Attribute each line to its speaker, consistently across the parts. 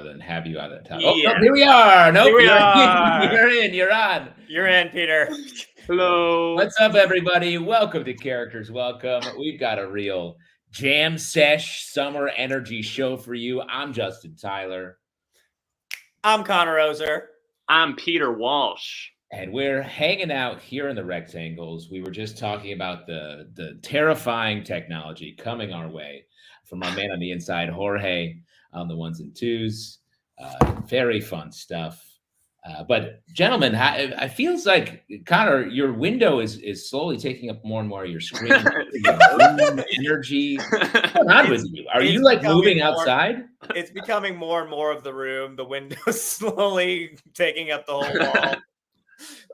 Speaker 1: rather than have you out of the top.
Speaker 2: Yeah.
Speaker 1: Oh, here we are. Nope,
Speaker 2: Here we
Speaker 1: you're
Speaker 2: are.
Speaker 1: in. You're in. You're on.
Speaker 2: You're in, Peter.
Speaker 3: Hello.
Speaker 1: What's up, everybody? Welcome to Characters Welcome. We've got a real jam sesh summer energy show for you. I'm Justin Tyler.
Speaker 2: I'm Connor Ozer.
Speaker 3: I'm Peter Walsh.
Speaker 1: And we're hanging out here in the rectangles. We were just talking about the terrifying technology coming our way from our man on the inside, Jorge, on the ones and twos. Very fun stuff. But gentlemen, I feels like, Connor, your window is slowly taking up more and more of your screen. Your energy. What's going on with you? Are you like moving outside?
Speaker 2: It's becoming more and more of the room. The window's slowly taking up the whole wall.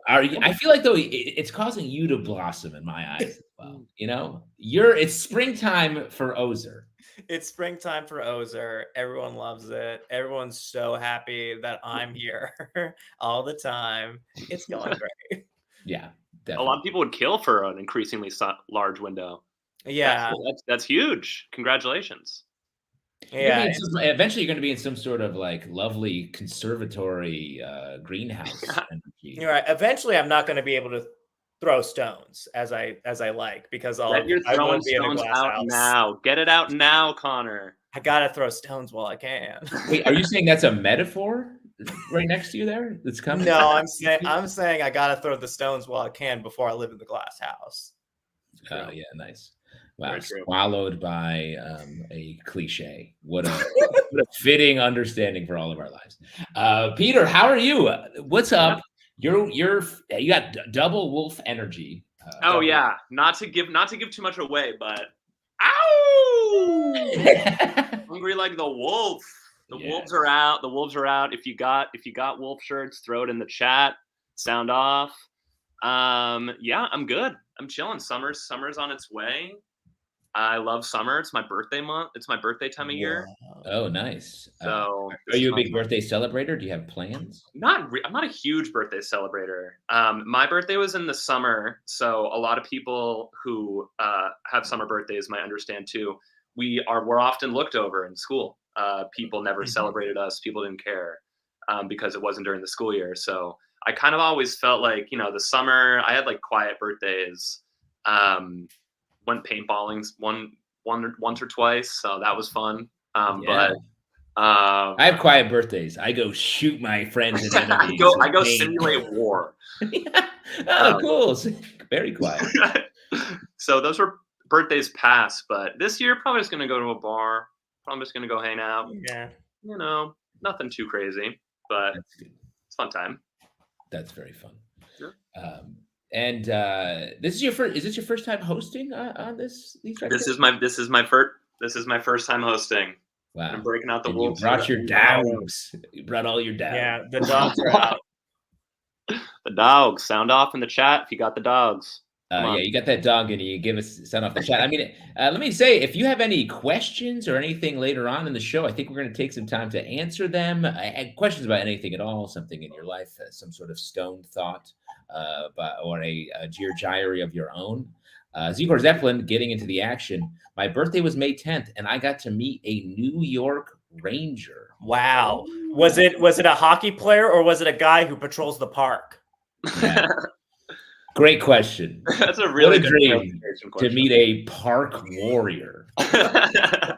Speaker 1: I feel like though it's causing you to blossom in my eyes as well. You know, it's springtime for Ozer.
Speaker 2: It's springtime for Ozer. Everyone loves it. Everyone's so happy that I'm here all the time. It's going great.
Speaker 1: Yeah, definitely.
Speaker 3: A lot of people would kill for an increasingly large window.
Speaker 2: Yeah,
Speaker 3: that's huge. Congratulations.
Speaker 2: Yeah.
Speaker 1: Eventually, you're going to be in some sort of like lovely conservatory greenhouse.
Speaker 2: You're right. Eventually, I'm not going to be able to throw stones as I like because I won't be in a glass
Speaker 3: out
Speaker 2: house.
Speaker 3: Now. Get it out now, Connor.
Speaker 2: I gotta throw stones while I can.
Speaker 1: Wait, are you saying that's a metaphor right next to you there? That's coming.
Speaker 2: No, I'm saying I gotta throw the stones while I can before I live in the glass house.
Speaker 1: Oh yeah, nice. Wow, swallowed by a cliche. What a fitting understanding for all of our lives. Peter, how are you? What's up? You got double wolf energy.
Speaker 3: Yeah, not to give too much away, but ow! Hungry like the wolf. The wolves are out. The wolves are out. If you got wolf shirts, throw it in the chat. Sound off. Yeah, I'm good. I'm chilling. Summer's on its way. I love summer. It's my birthday month. It's my birthday time of year.
Speaker 1: Oh, nice.
Speaker 3: So,
Speaker 1: are you a big birthday celebrator? Do you have plans?
Speaker 3: I'm not a huge birthday celebrator. My birthday was in the summer, so a lot of people who have summer birthdays might understand too. We're often looked over in school. People never celebrated us. People didn't care because it wasn't during the school year. So I kind of always felt like, the summer I had like quiet birthdays. Went paintballing once or twice, so that was fun. But
Speaker 1: I have quiet birthdays. I go shoot my friends and enemies.
Speaker 3: I go simulate war.
Speaker 1: Oh, cool! Very quiet.
Speaker 3: So those were birthdays past, but this year probably just gonna go to a bar. Probably just gonna go hang out.
Speaker 2: Yeah,
Speaker 3: nothing too crazy, but it's a fun time.
Speaker 1: That's very fun.
Speaker 3: Sure.
Speaker 1: And this is your first. Is this your first time hosting on this?
Speaker 3: This is my first time hosting.
Speaker 1: Wow!
Speaker 3: I'm breaking out the wolves.
Speaker 1: You brought your dogs. You brought all your dogs.
Speaker 2: Yeah, the dogs are out.
Speaker 3: The dogs. Sound off in the chat if you got the dogs.
Speaker 1: You got that dog and you give us sound off the chat. I mean, let me say, if you have any questions or anything later on in the show, I think we're going to take some time to answer them. Questions about anything at all, something in your life, some sort of stoned thought, or a gear of your own. Zigor Zeppelin getting into the action. My birthday was May 10th, and I got to meet a New York Ranger.
Speaker 2: Wow. Was it a hockey player or was it a guy who patrols the park?
Speaker 1: Yeah. Great question.
Speaker 3: That's a really good
Speaker 1: dream to meet a park warrior.
Speaker 3: The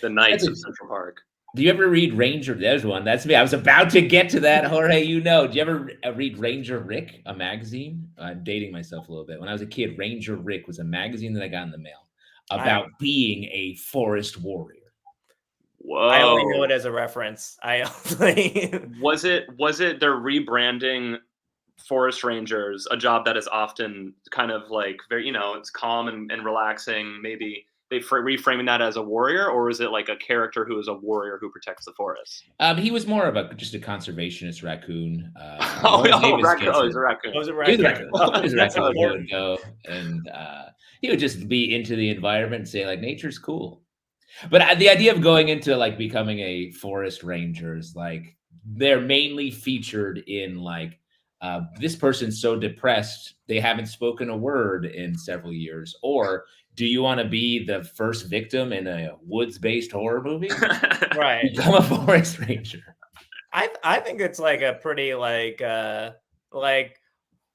Speaker 3: Knights of Central Park.
Speaker 1: Do you ever read Ranger? There's one. That's me. I was about to get to that, Jorge. Do you ever read Ranger Rick, a magazine? I'm dating myself a little bit. When I was a kid, Ranger Rick was a magazine that I got in the mail about being a forest warrior.
Speaker 3: Whoa.
Speaker 2: I only know it as a reference.
Speaker 3: Was it they're rebranding forest rangers, a job that is often kind of like very, it's calm and relaxing. Maybe they reframing that as a warrior, or is it like a character who is a warrior who protects the forest?
Speaker 1: He was more of just a conservationist raccoon.
Speaker 3: He's a raccoon.
Speaker 1: He was a raccoon. He would go and he would just be into the environment and say like nature's cool. But the idea of going into like becoming a forest ranger is like they're mainly featured in like this person's so depressed they haven't spoken a word in several years? Or do you want to be the first victim in a woods-based horror movie?
Speaker 2: Right.
Speaker 1: Become a forest ranger.
Speaker 2: I think it's like a pretty like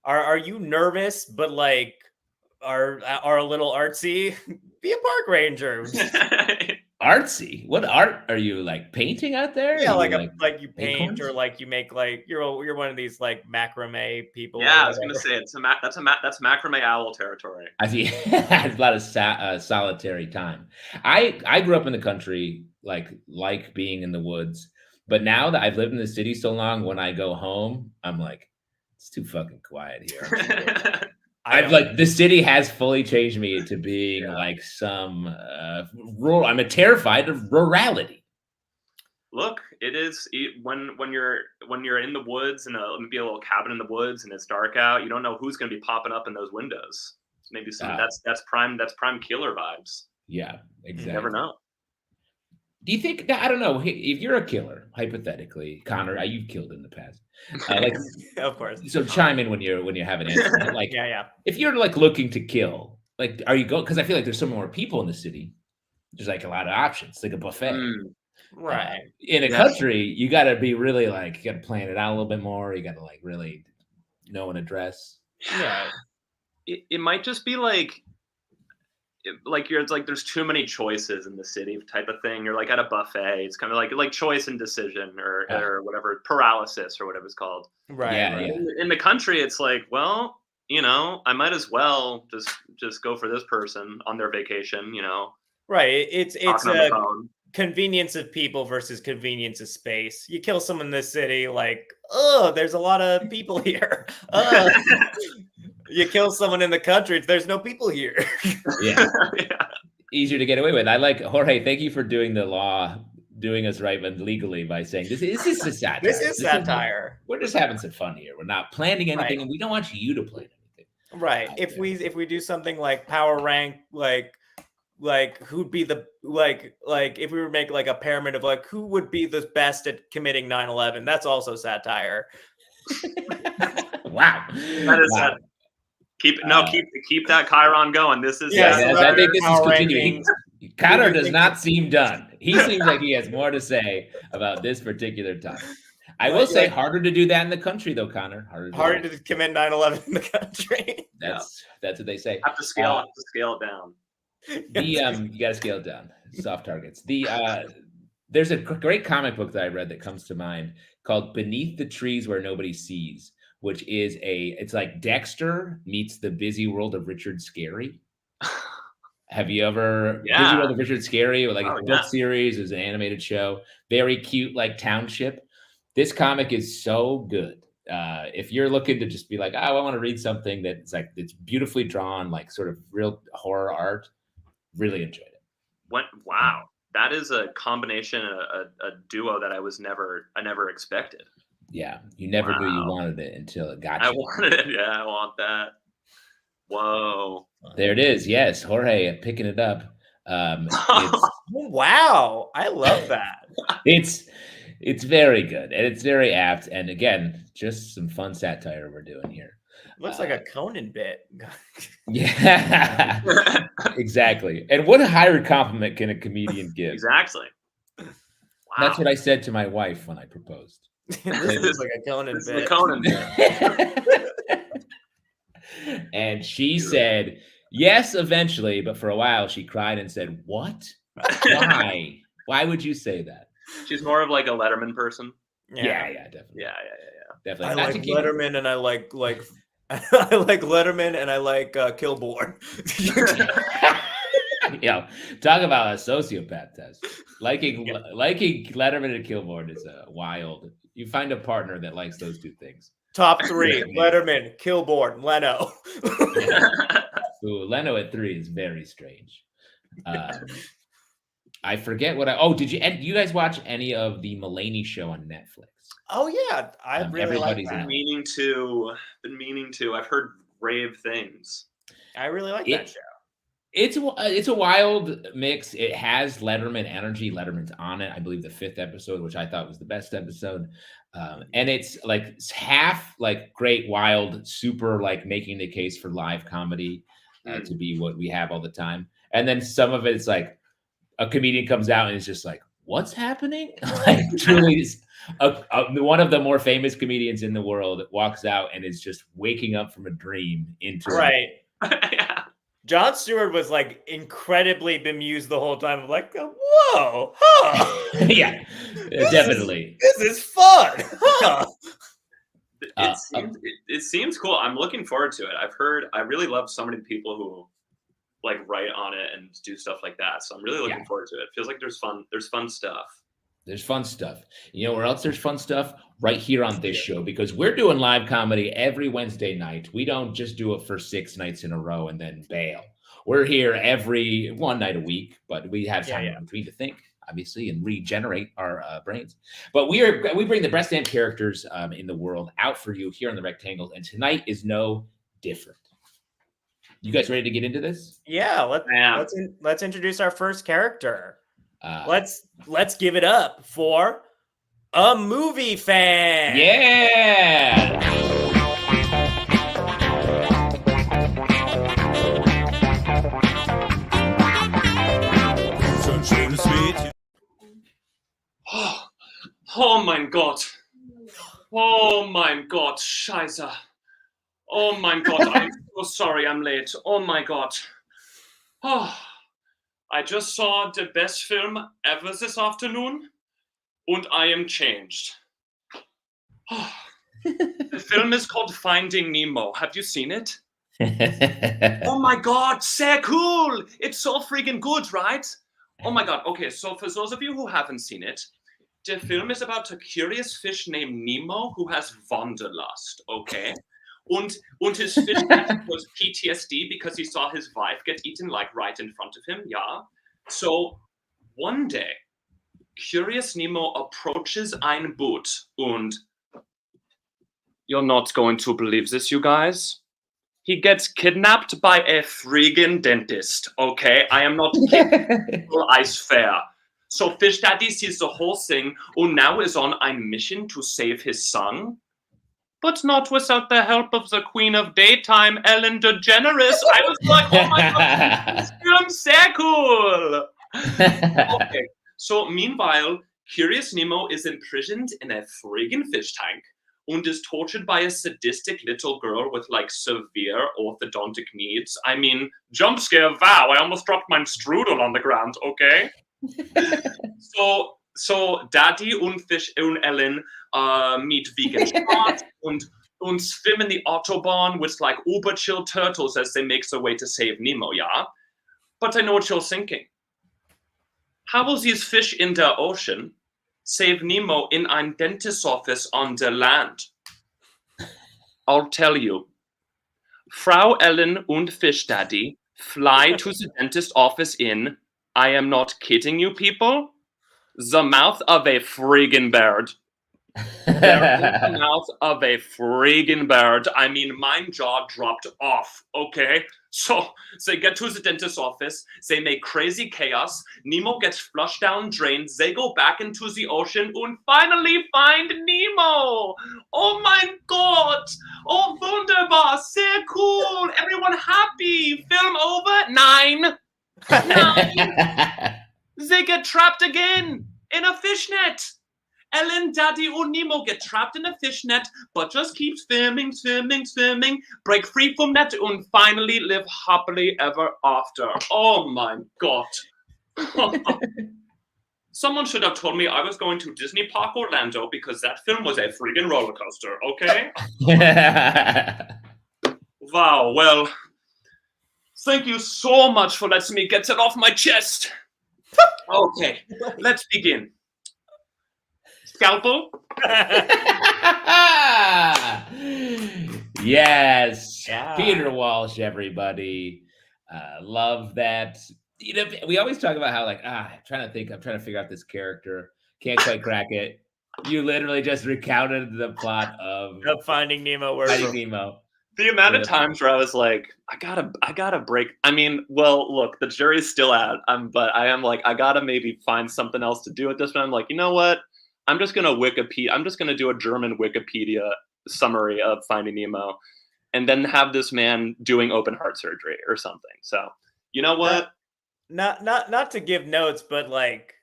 Speaker 2: are you nervous but like are a little artsy? Be a park ranger.
Speaker 1: Artsy? What art are you like painting out there?
Speaker 2: Yeah,
Speaker 1: Are
Speaker 2: like
Speaker 1: you,
Speaker 2: like you paint
Speaker 1: acorns?
Speaker 2: or like you make like you're one of these like macrame people.
Speaker 3: Yeah,
Speaker 2: or
Speaker 3: I was gonna
Speaker 2: whatever.
Speaker 3: say that's macrame owl territory.
Speaker 1: I see. It's a lot of solitary time. I grew up in the country, like being in the woods. But now that I've lived in the city so long, when I go home, I'm like, it's too fucking quiet here. I'm so
Speaker 2: I
Speaker 1: I've
Speaker 2: don't.
Speaker 1: like the city has fully changed me to being
Speaker 3: Yeah.
Speaker 1: like some rural. I'm terrified of rurality.
Speaker 3: Look, it is when you're in the woods and maybe a little cabin in the woods and it's dark out. You don't know who's going to be popping up in those windows. Maybe some that's prime killer vibes.
Speaker 1: Yeah,
Speaker 3: You
Speaker 1: exactly.
Speaker 3: never know.
Speaker 1: Do you think? I don't know. If you're a killer, hypothetically, Connor, you've killed in the past. Like,
Speaker 2: Of course.
Speaker 1: so chime in when you have an answer. But like,
Speaker 2: Yeah.
Speaker 1: if you're like looking to kill, like, are you go? Because I feel like there's so many more people in the city. There's like a lot of options, like a buffet.
Speaker 2: Right.
Speaker 1: In a
Speaker 3: Yes.
Speaker 1: country, you got to be really like, you got to plan it out a little bit more. You got to like really know an address.
Speaker 2: Yeah.
Speaker 3: It might just be like it's like there's too many choices in the city type of thing. You're like at a buffet. It's kind of like choice and decision or whatever, paralysis or whatever it's called.
Speaker 2: Right.
Speaker 1: Yeah,
Speaker 2: right.
Speaker 1: yeah.
Speaker 3: In the country, it's like, well, I might as well just go for this person on their vacation.
Speaker 2: Right. It's
Speaker 3: Talking on the
Speaker 2: a
Speaker 3: phone.
Speaker 2: convenience of people versus convenience of space. You kill someone in this city, like, oh, there's a lot of people here. You kill someone in the country, there's no people here.
Speaker 1: Yeah.
Speaker 3: Yeah.
Speaker 1: Easier to get away with. I like Jorge. Thank you for doing the law, doing us right, but legally by saying this is a satire.
Speaker 2: This is satire.
Speaker 1: We're just having some fun here. We're not planning anything,
Speaker 2: Right.
Speaker 1: and we don't want you to plan anything.
Speaker 2: Right. If we do something like power rank, like who'd be the like if we were make like a pyramid of like who would be the best at committing 9/11, that's also satire.
Speaker 1: Wow.
Speaker 3: That is
Speaker 1: Wow.
Speaker 3: Keep that Chiron going. This is
Speaker 2: Yes,
Speaker 1: Yes, I think this is
Speaker 2: power
Speaker 1: continuing.
Speaker 2: rankings.
Speaker 1: Connor does not seem done. He seems like he has more to say about this particular topic. I will say harder to do that in the country, though, Connor.
Speaker 2: Harder to commit 9/11 in the country.
Speaker 1: That's what they say.
Speaker 3: Have to scale it down.
Speaker 1: You got to scale it down. Soft targets. There's a great comic book that I read that comes to mind called "Beneath the Trees Where Nobody Sees," which is it's like Dexter meets the busy world of Richard Scarry. Have you ever Busy World of Richard Scarry, like a book series, is an animated show, very cute, like township. This comic is so good. If you're looking to just be like, oh, I want to read something that's like it's beautifully drawn, like sort of real horror art, really enjoyed it.
Speaker 3: Wow, that is a combination, a duo that I never expected.
Speaker 1: Yeah, you never knew you wanted it until it got you.
Speaker 3: I wanted it. Yeah, I want that. Whoa.
Speaker 1: There it is. Yes, Jorge picking it up.
Speaker 2: Wow, I love that.
Speaker 1: It's very good and it's very apt. And again, just some fun satire we're doing here.
Speaker 2: Looks like a Conan bit.
Speaker 1: Yeah, exactly. And what a higher compliment can a comedian give?
Speaker 3: Exactly. Wow.
Speaker 1: That's what I said to my wife when I proposed.
Speaker 2: This is like a Conan
Speaker 3: This is
Speaker 2: bit.
Speaker 3: the Conan bit.
Speaker 1: And she said, yes, eventually. But for a while, she cried and said, what? Why? Why would you say that?
Speaker 3: She's more of like a Letterman person.
Speaker 1: Yeah, definitely.
Speaker 3: Yeah.
Speaker 1: Definitely.
Speaker 2: I like Letterman and I like I like Letterman and I like Kilborn.
Speaker 1: Talk about a sociopath test. Liking Letterman and Kilborn is wild. You find a partner that likes those two things.
Speaker 2: Top 3: Letterman, Kilborn, Leno.
Speaker 1: Ooh, Leno at 3 is very strange. I forget what did you guys watch any of the Mulaney show on Netflix?
Speaker 2: Oh yeah, I really like that.
Speaker 3: Been meaning to. I've heard rave things.
Speaker 2: I really like that show.
Speaker 1: It's a wild mix. It has Letterman energy. Letterman's on it. I believe the 5th episode, which I thought was the best episode. And it's like it's half like great, wild, super like making the case for live comedy to be what we have all the time. And then some of it's like a comedian comes out and is just like, what's happening? Like truly one of the more famous comedians in the world walks out and is just waking up from a dream into
Speaker 2: Right.
Speaker 3: Yeah.
Speaker 2: Jon Stewart was like incredibly bemused the whole time. I'm like, whoa, huh?
Speaker 1: Yeah, definitely.
Speaker 2: This is fun. Huh?
Speaker 3: It seems cool. I'm looking forward to it. I really love so many people who like write on it and do stuff like that. So I'm really looking forward to it. Feels like there's fun stuff.
Speaker 1: There's fun stuff. You know where else there's fun stuff? Right here on this show, because we're doing live comedy every Wednesday night. We don't just do it for 6 nights in a row and then bail. We're here every one night a week, but we have time in between to think, obviously, and regenerate our brains. But we bring the best damn characters in the world out for you here on the Rectangle, and tonight is no different. You guys ready to get into this?
Speaker 2: Yeah, let's introduce our first character. Let's give it up for a movie fan.
Speaker 1: Yeah.
Speaker 3: Oh mein Gott. Oh mein Gott. Scheiße. Oh mein Gott. I'm so sorry I'm late. Oh my God. Oh, I just saw the best film ever this afternoon, and I am changed. Oh, the film is called Finding Nemo. Have you seen it? Oh my God, so cool. It's so freaking good, right? Oh my God. Okay, so for those of you who haven't seen it, the film is about a curious fish named Nemo who has wanderlust, okay? And his fish was PTSD because he saw his wife get eaten like right in front of him, yeah? So one day, curious Nemo approaches ein Boot and you're not going to believe this, you guys. He gets kidnapped by a friggin' dentist, okay? I am not kidding. Ice fair. So Fish Daddy sees the whole thing and now is on a mission to save his son. But not without the help of the Queen of Daytime, Ellen DeGeneres. I was like, oh my God, this film's so cool. Okay, so meanwhile, Curious Nemo is imprisoned in a friggin' fish tank and is tortured by a sadistic little girl with like severe orthodontic needs. I mean, jump scare, wow, I almost dropped my strudel on the ground, okay? So Daddy und Fish und Ellen meet vegan sharks and swim in the Autobahn with like uber chill turtles as they make their way to save Nemo, yeah? But I know what you're thinking. How will these fish in the ocean save Nemo in ein dentist's office on the land? I'll tell you. Frau Ellen und Fish Daddy fly to the dentist office in, I am not kidding you people, the mouth of a friggin' bird. The mouth of a friggin' bird. I mean, my jaw dropped off, okay? So they get to the dentist's office, they make crazy chaos, Nemo gets flushed down drains, they go back into the ocean and finally find Nemo! Oh my God! Oh, wunderbar! So cool! Everyone happy! Film over? 9! 9! They get trapped again in a fishnet. Ellen, Daddy, and Nemo get trapped in a fishnet, but just keep swimming, break free from net, and finally live happily ever after. Oh my God. Someone should have told me I was going to Disney Park Orlando because that film was a freaking roller coaster, okay? Wow, well, thank you so much for letting me get that off my chest. Okay, let's begin. Scalpel?
Speaker 1: Yes.
Speaker 2: Yeah.
Speaker 1: Peter Walsh, everybody. Love that. You know, we always talk about how like, I'm trying to figure out this character. Can't quite crack it. You literally just recounted the plot of
Speaker 2: Finding Nemo.
Speaker 1: Finding Nemo.
Speaker 3: The amount of times where I was like, I gotta break. I mean, well, look, the jury's still out. But I am like, I gotta maybe find something else to do at this point. I'm like, you know what? I'm just gonna do a German Wikipedia summary of Finding Nemo, and then have this man doing open heart surgery or something. So, you know what?
Speaker 2: Not to give notes, but like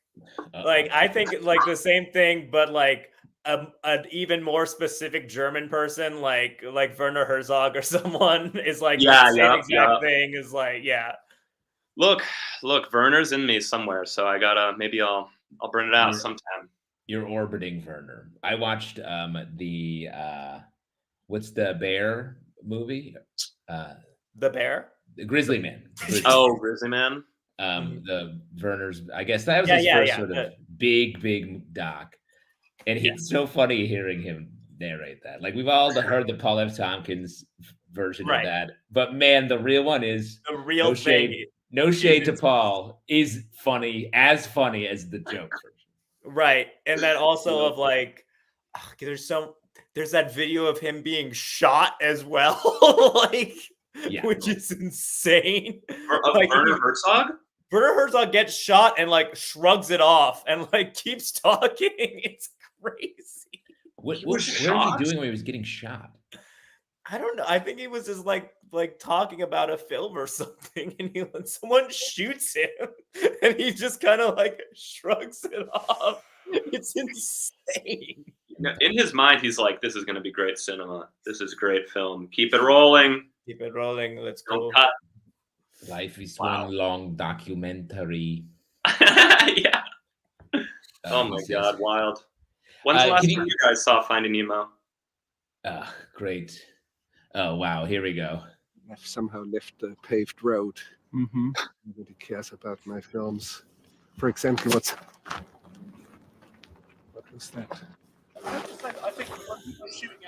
Speaker 2: I think like the same thing, but like an even more specific German person, like Werner Herzog or someone, is like the same exact thing. Is like, yeah.
Speaker 3: Look, Werner's in me somewhere, so I gotta maybe I'll burn it out sometime.
Speaker 1: You're orbiting Werner. I watched the what's the bear movie?
Speaker 2: The Bear?
Speaker 1: The Grizzly Man.
Speaker 3: Oh, Grizzly Man.
Speaker 1: The Werner's, I guess that was his first sort of big doc. And it's so funny hearing him narrate that. Like, we've all heard the Paul F. Tompkins version of that. But man, the real one is
Speaker 2: the real thing.
Speaker 1: No shade to Paul, is as funny as the joke version.
Speaker 2: Right. And then also of like, there's that video of him being shot as well. Which is insane.
Speaker 3: Werner Herzog?
Speaker 2: Werner Herzog gets shot and like shrugs it off and like keeps talking. It's crazy.
Speaker 1: What was he doing when he was getting shot?
Speaker 2: I don't know. I think he was just like talking about a film or something, and someone shoots him, and he just kind of like shrugs it off. It's insane.
Speaker 3: In his mind, he's like, "This is going to be great cinema. This is great film. Keep it rolling.
Speaker 2: Keep it rolling. Let's go."
Speaker 3: Cut.
Speaker 1: Life is one long documentary.
Speaker 3: Yeah. Oh my God, wild. When's the last time you guys saw Finding Nemo?
Speaker 1: Great. Oh, wow. Here we go.
Speaker 4: I've somehow left the paved road. Nobody cares about my films. For example, what was that?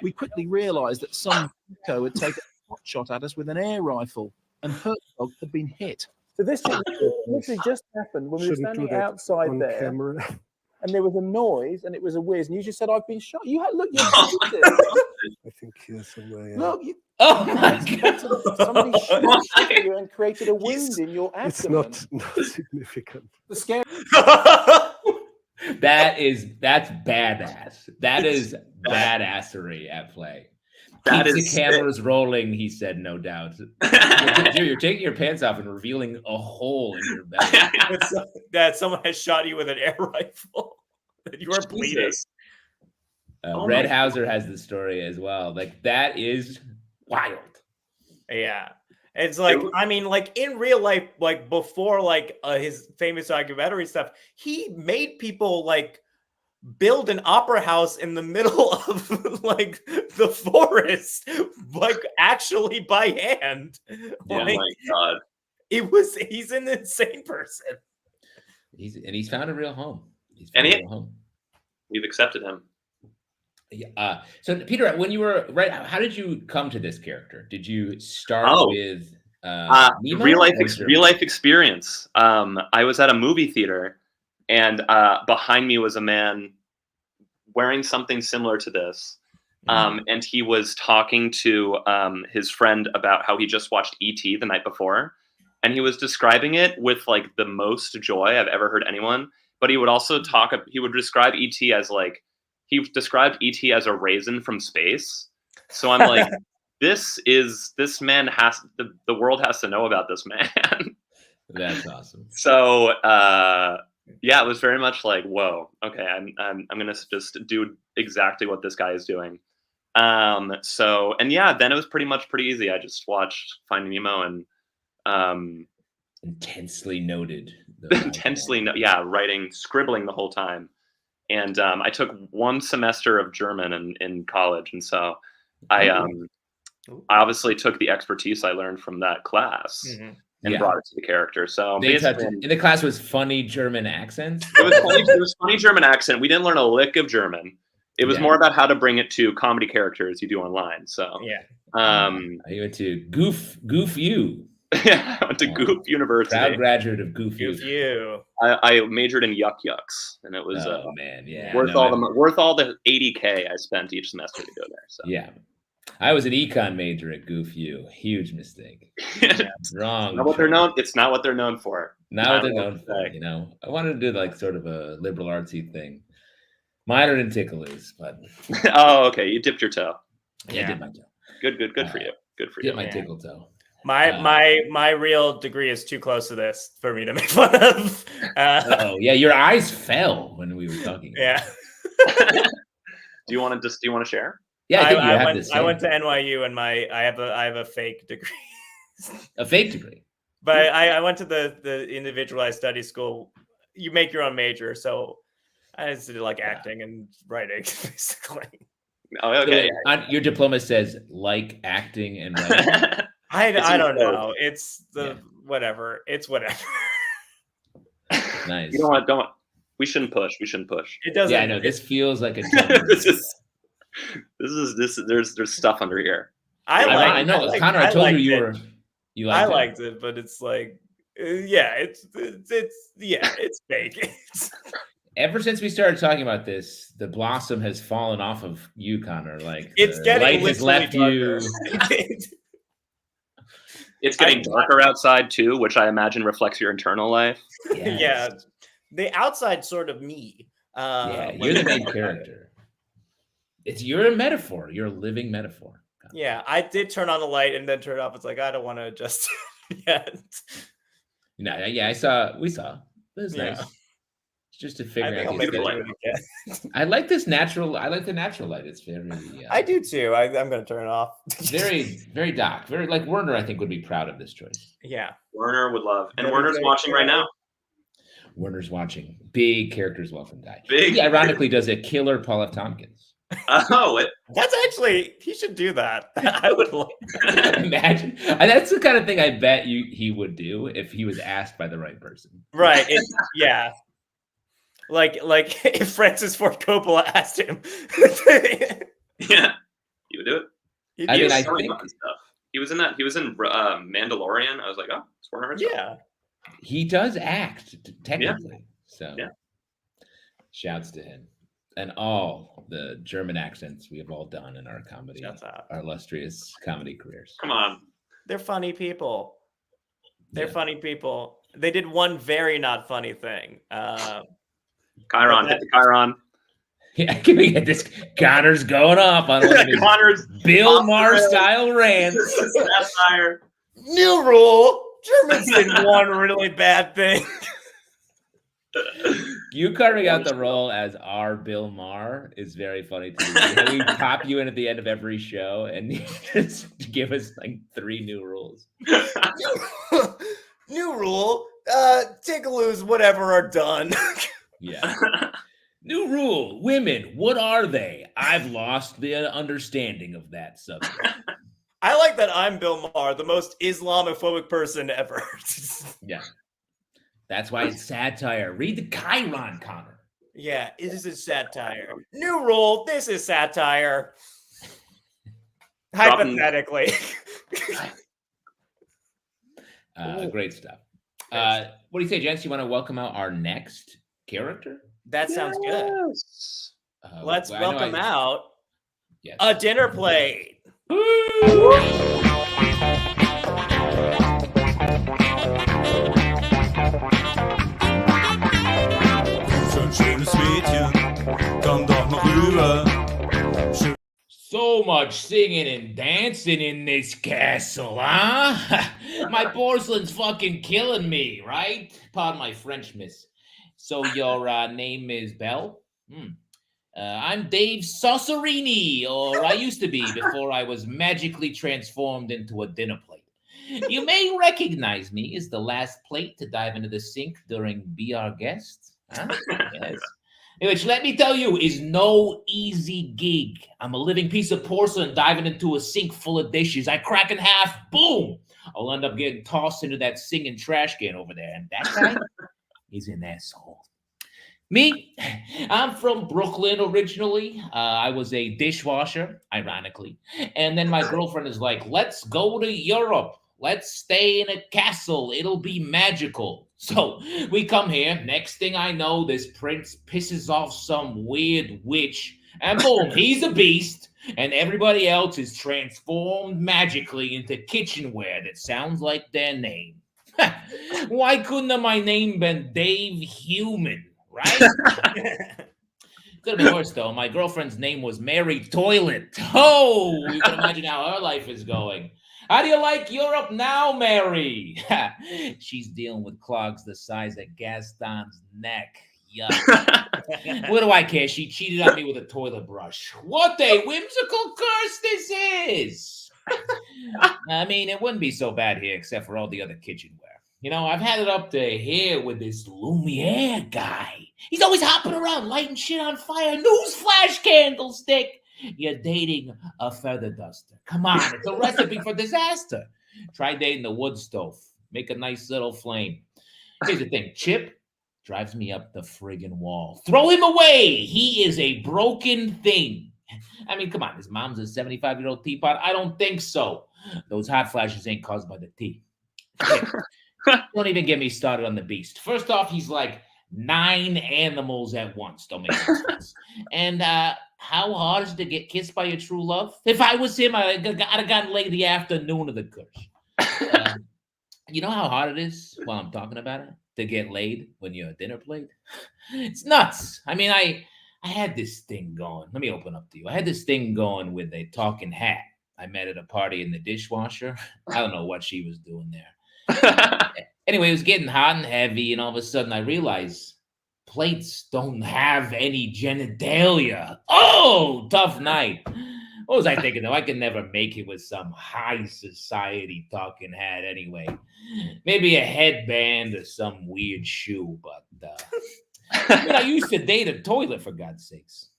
Speaker 5: We quickly realised that some Pico had taken a shot at us with an air rifle, and Herzog had been hit.
Speaker 6: So this literally just happened when we were standing outside there, camera. And there was a noise, and it was a whiz, and you just said, "I've been shot." You had look.
Speaker 4: I think here somewhere. Yeah.
Speaker 6: Look.
Speaker 1: Oh my God!
Speaker 6: Somebody shot you and created a wound in your abdomen.
Speaker 4: It's not significant.
Speaker 6: The scary.
Speaker 1: That's badass. That is badassery at play. Keeps the cameras rolling, he said, no doubt. You're taking your pants off and revealing a hole in your belly.
Speaker 2: That someone has shot you with an air rifle. You are bleeding.
Speaker 1: Red Hauser has the story as well. Like, that is wild.
Speaker 2: Yeah. It's like, I mean, like in real life, like before, like his famous documentary stuff, he made people like build an opera house in the middle of like the forest, like actually by hand.
Speaker 3: Oh my God.
Speaker 2: He's an insane person.
Speaker 1: He's found a real home.
Speaker 3: We've accepted him.
Speaker 1: Yeah. So Peter, when you were how did you come to this character? Did you start with Nemo,
Speaker 3: real life experience? I was at a movie theater, and behind me was a man wearing something similar to this, and he was talking to his friend about how he just watched E.T. the night before, and he was describing it with like the most joy I've ever heard anyone. But he would also describe E.T. as like. He described E.T. as a raisin from space. So I'm like, the world has to know about this man.
Speaker 1: That's awesome.
Speaker 3: So it was very much like, whoa, okay, I'm gonna just do exactly what this guy is doing. Then it was pretty easy. I just watched Finding Nemo and
Speaker 1: intensely noted.
Speaker 3: Scribbling the whole time. And I took one semester of German in college, and so I obviously took the expertise I learned from that class and brought it to the character. So
Speaker 1: in the class was funny German accents.
Speaker 3: It was funny German accent. We didn't learn a lick of German. It was more about how to bring it to comedy characters you do online. So
Speaker 1: you went to Goof U.
Speaker 3: Yeah, I went to Goof University.
Speaker 1: Proud graduate of Goof
Speaker 2: U.
Speaker 3: I majored in yucks, and it was
Speaker 1: worth
Speaker 3: all the $80K I spent each semester to go there. So.
Speaker 1: Yeah, I was an econ major at GoofU. Huge mistake. Wrong.
Speaker 3: Not what they're known. It's not what they're known for.
Speaker 1: Not what they're known for. You know, I wanted to do like sort of a liberal artsy thing. Minor in ticklies, but
Speaker 3: oh, okay. You dipped your toe.
Speaker 1: Yeah, I did my toe.
Speaker 3: Good for you. Good for you.
Speaker 1: Dip my tickle toe.
Speaker 2: My real degree is too close to this for me to make fun of.
Speaker 1: Oh yeah, your eyes fell when we were talking.
Speaker 2: Yeah.
Speaker 3: Do you want to share?
Speaker 2: Yeah, I went to NYU and I have a fake degree.
Speaker 1: A fake degree.
Speaker 2: But I went to the individualized study school. You make your own major, so I just did like acting and writing, basically.
Speaker 3: Oh, okay.
Speaker 1: So your diploma says like acting and writing.
Speaker 2: I don't know. It's whatever. It's whatever.
Speaker 1: Nice.
Speaker 3: You don't. We shouldn't push.
Speaker 2: It doesn't.
Speaker 1: Yeah, I know. This feels like a.
Speaker 3: There's stuff under here.
Speaker 1: I know, Connor. I told you you liked it.
Speaker 2: I liked it, but it's like, it's fake.
Speaker 1: Ever since we started talking about this, the blossom has fallen off of you, Connor. Like
Speaker 2: it's getting
Speaker 1: light has left
Speaker 2: darker.
Speaker 1: you.
Speaker 3: It's getting darker outside too, which I imagine reflects your internal life.
Speaker 2: Yes. Yeah, the outside sort of me.
Speaker 1: You're the main character. You're a metaphor. You're a living metaphor.
Speaker 2: Yeah, I did turn on the light and then turn it off. It's like I don't want to adjust yet.
Speaker 1: No, we saw. It was nice. Just to figure out. I like this natural. I like the natural light. It's very.
Speaker 2: I do too. I'm going to turn it off.
Speaker 1: Very, very dark. Very like Werner. I think would be proud of this choice.
Speaker 2: Yeah,
Speaker 3: Werner would love, and Werner's watching right now.
Speaker 1: Werner's watching. Big characters welcome guy.
Speaker 3: He
Speaker 1: ironically does a killer Paul F. Tompkins.
Speaker 2: That's actually he should do that. I would
Speaker 1: imagine. And that's the kind of thing I bet he would do if he was asked by the right person.
Speaker 2: Right. Yeah. Like if Francis Ford Coppola asked him.
Speaker 3: Yeah, he would do it.
Speaker 1: I think
Speaker 3: stuff. He was in that. He was in Mandalorian. I was like, oh, it's Werner Herzog.
Speaker 2: Yeah,
Speaker 1: he does act technically.
Speaker 3: Yeah.
Speaker 1: So, shouts to him and all the German accents we have all done in our comedy, our illustrious comedy careers.
Speaker 3: Come on,
Speaker 2: they're funny people. They're funny people. They did one very not funny thing.
Speaker 3: Chiron, hit the Chiron.
Speaker 1: Yeah, can we get this? Connor's going off on one of his
Speaker 3: Connor's
Speaker 1: Bill Maher style rants.
Speaker 3: Satire.
Speaker 2: New rule: Germans did one really bad thing.
Speaker 1: You carving out the role as our Bill Maher is very funny to me. We pop you in at the end of every show and you just give us like 3 new rules.
Speaker 2: New rule: Tickaloos, whatever, are done.
Speaker 1: Yeah. New rule: women, what are they? I've lost the understanding of that subject.
Speaker 2: I like that I'm Bill Maher, the most Islamophobic person ever.
Speaker 1: Yeah. That's why it's satire. Read the Chiron, Connor.
Speaker 2: Yeah, this is satire. New rule: this is satire. Hypothetically.
Speaker 1: Great stuff. What do you say, gents? You want to welcome out our next character?
Speaker 2: That sounds good. Let's welcome out a dinner plate.
Speaker 1: So much singing and dancing in this castle, huh? My porcelain's fucking killing me, right? Pardon my French, miss. So your name is Belle? I'm Dave Saucerini, or I used to be before I was magically transformed into a dinner plate. You may recognize me as the last plate to dive into the sink during Be Our Guest. Huh? Yes. Which, let me tell you, is no easy gig. I'm a living piece of porcelain diving into a sink full of dishes. I crack in half, boom! I'll end up getting tossed into that singing trash can over there. And that guy is an asshole. Me, I'm from Brooklyn originally. I was a dishwasher, ironically. And then my girlfriend is like, let's go to Europe. Let's stay in a castle. It'll be magical. So we come here. Next thing I know, this prince pisses off some weird witch. And boom, he's a beast. And everybody else is transformed magically into kitchenware that sounds like their name. Why couldn't my name been Dave Human, right? Could have been worse, though. My girlfriend's name was Mary Toilet. Oh, you can imagine how her life is going. How do you like Europe now, Mary? She's dealing with clogs the size of Gaston's neck. Yuck. What do I care? She cheated on me with a toilet brush. What a whimsical curse this is. I mean, it wouldn't be so bad here except for all the other kitchenware. You know, I've had it up to here with this Lumiere guy. He's always hopping around, lighting shit on fire. Newsflash, candlestick. You're dating a feather duster. Come on, it's a recipe for disaster. Try dating the wood stove. Make a nice little flame. Here's the thing. Chip drives me up the friggin' wall. Throw him away. He is a broken thing. I mean, come on. His mom's a 75-year-old teapot. I don't think so. Those hot flashes ain't caused by the tea. Don't even get me started on the beast. First off, he's like 9 animals at once. Don't make sense. And how hard is it to get kissed by your true love? If I was him, I'd have gotten laid the afternoon of the curse. You know how hard it is while I'm talking about it to get laid when you're a dinner plate? It's nuts. I mean, I had this thing going. Let me open up to you. I had this thing going with a talking hat. I met at a party in the dishwasher. I don't know what she was doing there. Anyway, it was getting hot and heavy, and all of a sudden I realized plates don't have any genitalia. Oh, tough night. What was I thinking, though? I could never make it with some high society talking hat anyway. Maybe a headband or some weird shoe, but I used to date a toilet, for God's sakes.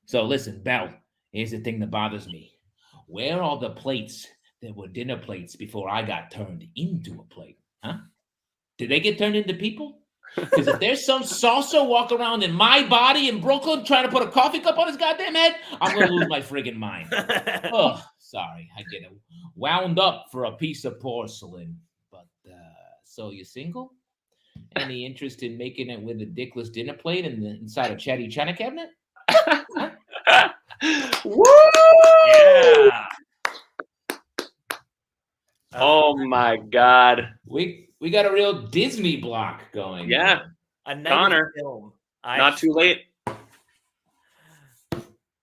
Speaker 1: So listen, Belle, here's the thing that bothers me. Where are the plates that were dinner plates before I got turned into a plate? Huh? Did they get turned into people? Because if there's some saucer walk around in my body in Brooklyn trying to put a coffee cup on his goddamn head, I'm going to lose my friggin' mind. Oh, sorry. I get wound up for a piece of porcelain. But, so you single? Any interest in making it with a dickless dinner plate inside a chatty china cabinet? Huh?
Speaker 3: Woo!
Speaker 2: Yeah.
Speaker 3: Oh my God.
Speaker 1: We got a real Disney block going.
Speaker 3: Yeah.
Speaker 2: A night
Speaker 3: Connor,
Speaker 2: film.
Speaker 3: not too late.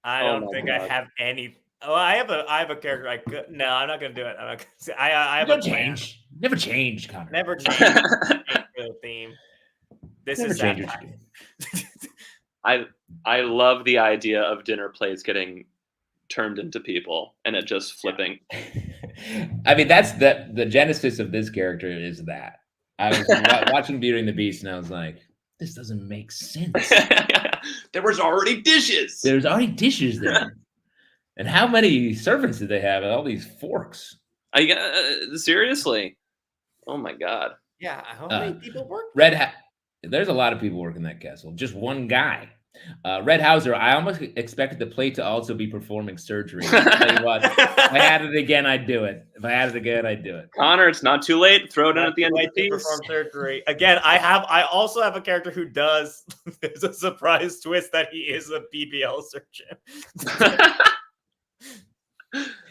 Speaker 2: I don't think I have any. Oh, I have a character. I could. No, I'm not gonna do it. I'm not gonna, I have
Speaker 1: Don't
Speaker 2: a plan.
Speaker 1: change. Never change, Connor.
Speaker 2: Never change the theme. This
Speaker 1: Never
Speaker 2: is
Speaker 1: change
Speaker 2: that
Speaker 1: what you
Speaker 2: time.
Speaker 1: do.
Speaker 3: I love the idea of dinner plates getting turned into people and it just flipping.
Speaker 1: I mean, that's the genesis of this character is that. I was watching Beauty and the Beast, and I was like, this doesn't make sense.
Speaker 3: There was already dishes.
Speaker 1: There's already dishes there. And how many servants did they have? All these forks.
Speaker 3: Seriously. Oh my God.
Speaker 2: Yeah, how many people work?
Speaker 1: There's a lot of people working that castle. Just one guy. Red Hauser, I almost expected the plate to also be performing surgery. I'll tell you what, if I had it again, I'd do it. If I had it again, I'd do it.
Speaker 3: Connor, it's not too late. Throw it in at the end of the piece.
Speaker 2: Perform surgery. Again, I also have a character who does. There's a surprise twist that he is a BBL surgeon.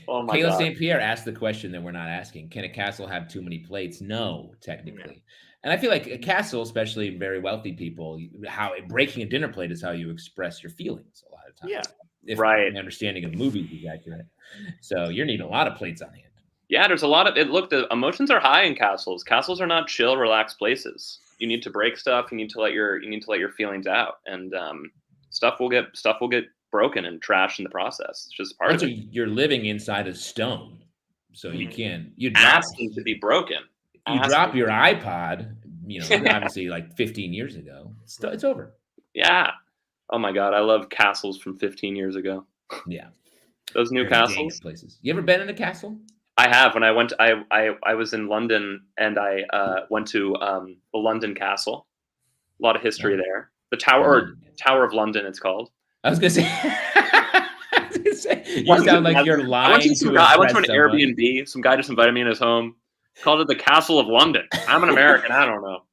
Speaker 3: Oh my
Speaker 1: Kayla
Speaker 3: God.
Speaker 1: St. Pierre asked the question that we're not asking. Can a castle have too many plates? No, technically. And I feel like a castle, especially very wealthy people, how breaking a dinner plate is how you express your feelings a lot of times.
Speaker 2: Yeah.
Speaker 1: If
Speaker 3: right.
Speaker 1: my understanding of movies is accurate. So you're needing a lot of plates on hand.
Speaker 3: Yeah, there's a lot of it. Look, the emotions are high in castles. Castles are not chill, relaxed places. You need to break stuff. You need to let your feelings out, and stuff will get broken and trashed in the process. It's just part of it.
Speaker 1: You're living inside a stone, so you can't. You
Speaker 3: asking to be broken.
Speaker 1: You drop your iPod, obviously like 15 years ago. It's over.
Speaker 3: Yeah. Oh my God, I love castles from 15 years ago.
Speaker 1: Yeah.
Speaker 3: Those new castles.
Speaker 1: Places. You ever been in a castle?
Speaker 3: I have. When I went, I was in London and I went to the London Castle. A lot of history there. The Tower of London, it's called.
Speaker 1: I was gonna say. You sound like you're lying.
Speaker 3: I went to an Airbnb. Some guy just invited me in his home. Called it the Castle of London. I'm an American. I don't know.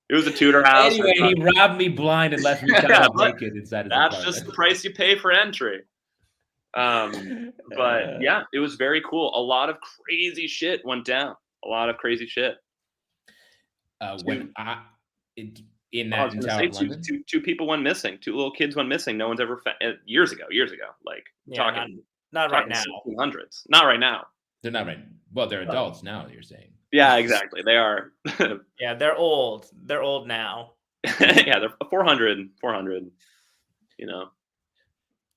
Speaker 3: It was a Tudor house.
Speaker 1: Anyway, he robbed me blind and left me naked inside his apartment.
Speaker 3: That's just the price you pay for entry. But yeah, it was very cool. A lot of crazy shit went down. A lot of crazy shit.
Speaker 1: In that entire London,
Speaker 3: two people went missing. 2 little kids went missing. No one's ever found years ago. Like talking
Speaker 2: not right now.
Speaker 3: 1600s. Not right now.
Speaker 1: They're not right. Well, they're adults now. You're saying.
Speaker 3: Yeah, exactly. They are.
Speaker 2: Yeah, they're old. They're old now.
Speaker 3: Yeah, they're 400. You know.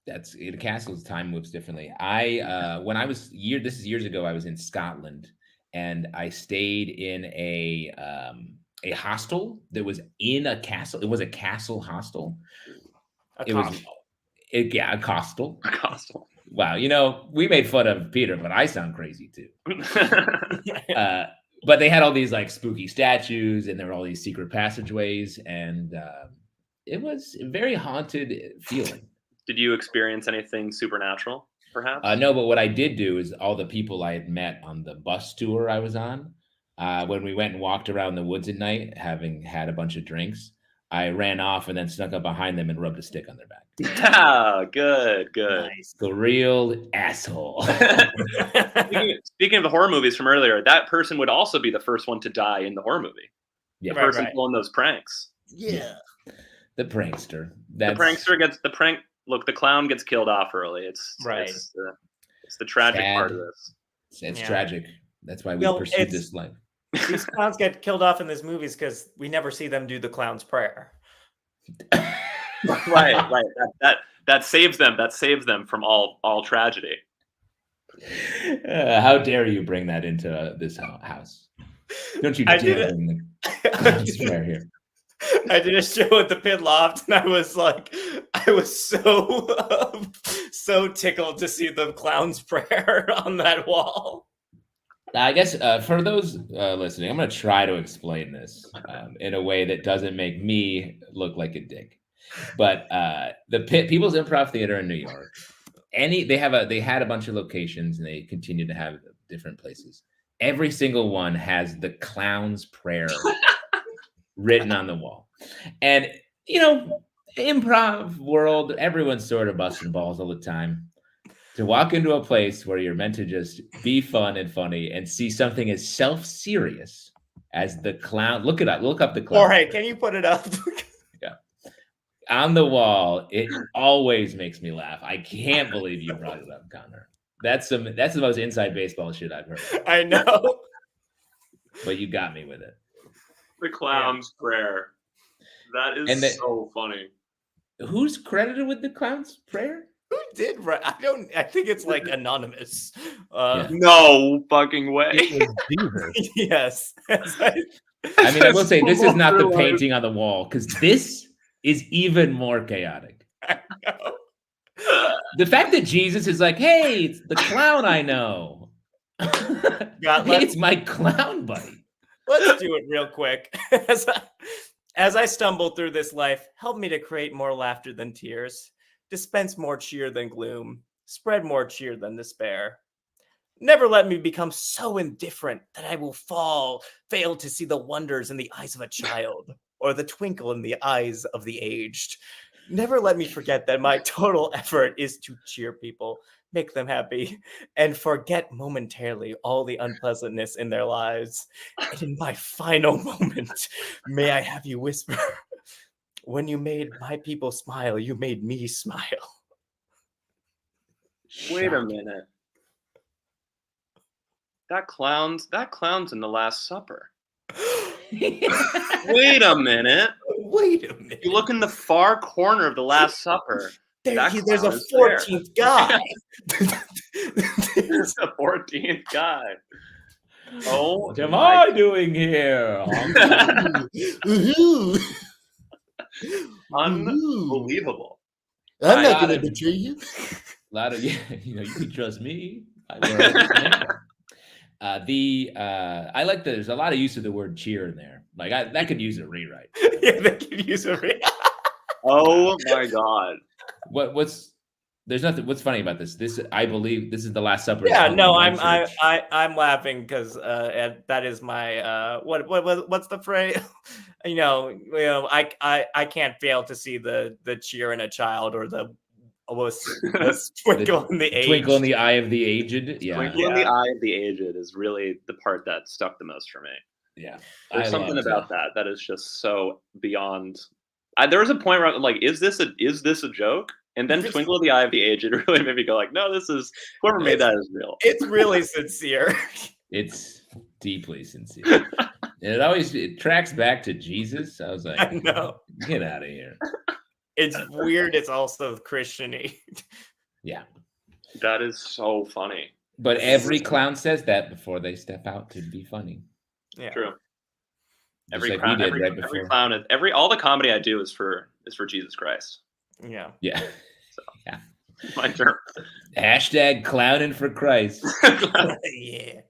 Speaker 1: That's the castle's time moves differently. When I was this is years ago, I was in Scotland and I stayed in a hostel that was in a castle. It was a castle hostel. A hostel. Wow, we made fun of Peter, but I sound crazy too. But they had all these like spooky statues, and there were all these secret passageways, and it was a very haunted feeling.
Speaker 3: Did you experience anything supernatural, perhaps?
Speaker 1: No, but what I did do is all the people I had met on the bus tour I was on, when we went and walked around the woods at night, having had a bunch of drinks, I ran off and then snuck up behind them and rubbed a stick on their back.
Speaker 3: Ah, good.
Speaker 1: Nice. The real asshole.
Speaker 3: Speaking of the horror movies from earlier, that person would also be the first one to die in the horror movie.
Speaker 1: Yeah,
Speaker 3: the person pulling those pranks.
Speaker 1: Yeah. The prankster.
Speaker 3: Look, the clown gets killed off early. It's the tragic part of this.
Speaker 1: It's tragic. That's why we pursue this life.
Speaker 2: These clowns get killed off in these movies because we never see them do the clown's prayer.
Speaker 3: Right. That saves them. That saves them from all tragedy.
Speaker 1: How dare you bring that into this house? Don't you dare bring the prayer here.
Speaker 2: I did a show at the Pit Loft, and I was so tickled to see the clown's prayer on that wall.
Speaker 1: I guess for those listening, I'm going to try to explain this in a way that doesn't make me look like a dick. But the People's Improv Theater in New York, they had a bunch of locations, and they continue to have different places. Every single one has the clown's prayer written on the wall. And improv world, everyone's sort of busting balls all the time. To walk into a place where you're meant to just be fun and funny and see something as self-serious as the clown. Look up the clown.
Speaker 2: Jorge, can you put it up?
Speaker 1: Yeah. On the wall, it always makes me laugh. I can't believe you brought it up, Connor. That's the most inside baseball shit I've heard.
Speaker 2: I know.
Speaker 1: But you got me with it.
Speaker 3: The clown's prayer. That is so funny.
Speaker 1: Who's credited with the clown's prayer?
Speaker 2: Who did? I think it's like anonymous.
Speaker 3: No fucking way.
Speaker 2: Yes.
Speaker 1: I will say this is not the painting on the wall, because this is even more chaotic.
Speaker 2: I know.
Speaker 1: The fact that Jesus is like, hey, it's the clown I know. It's my clown buddy.
Speaker 2: Let's do it real quick. As I stumble through this life, help me to create more laughter than tears. Dispense more cheer than gloom, spread more cheer than despair. Never let me become so indifferent that I will fail to see the wonders in the eyes of a child or the twinkle in the eyes of the aged. Never let me forget that my total effort is to cheer people, make them happy, and forget momentarily all the unpleasantness in their lives. And in my final moment, may I have you whisper, when you made my people smile, you made me smile.
Speaker 3: Wait a minute. That clown's in the Last Supper. Wait a minute. You look in the far corner of the Last Supper.
Speaker 2: There's a 14th guy.
Speaker 3: There's a 14th guy. Oh,
Speaker 1: what am I doing here?
Speaker 3: Unbelievable.
Speaker 2: I'm not going to betray you.
Speaker 1: You can trust me. I like there's a lot of use of the word cheer in there. Like that could use a rewrite.
Speaker 2: Yeah, they could use a rewrite.
Speaker 3: Oh my God.
Speaker 1: What's There's nothing. What's funny about this? I believe this is the Last Supper.
Speaker 2: Yeah,
Speaker 1: held
Speaker 2: no,
Speaker 1: in my church.
Speaker 2: I'm laughing because that is my what's the phrase? I can't fail to see the cheer in a child or the twinkle in the age.
Speaker 1: Twinkle in the eye of the aged. Yeah.
Speaker 3: Twinkle in the eye of the aged is really the part that stuck the most for me.
Speaker 1: Yeah.
Speaker 3: There's something about that is just so beyond. There was a point where I'm like, is this a joke? And then Twinkle in the Eye of the Aged really made me go like, no, whoever made that is real.
Speaker 2: It's really sincere.
Speaker 1: It's deeply sincere. And it tracks back to Jesus. I was like,
Speaker 2: I know.
Speaker 1: Get out of here.
Speaker 2: It's weird. It's also Christian-y.
Speaker 1: Yeah.
Speaker 3: That is so funny.
Speaker 1: But every clown says that before they step out to be funny.
Speaker 2: Yeah.
Speaker 3: True.
Speaker 1: Every clown,
Speaker 3: all the comedy I do is for Jesus Christ.
Speaker 2: Yeah.
Speaker 1: Yeah.
Speaker 3: So,
Speaker 1: yeah.
Speaker 3: My term.
Speaker 1: Hashtag clowning for Christ.
Speaker 2: Yeah.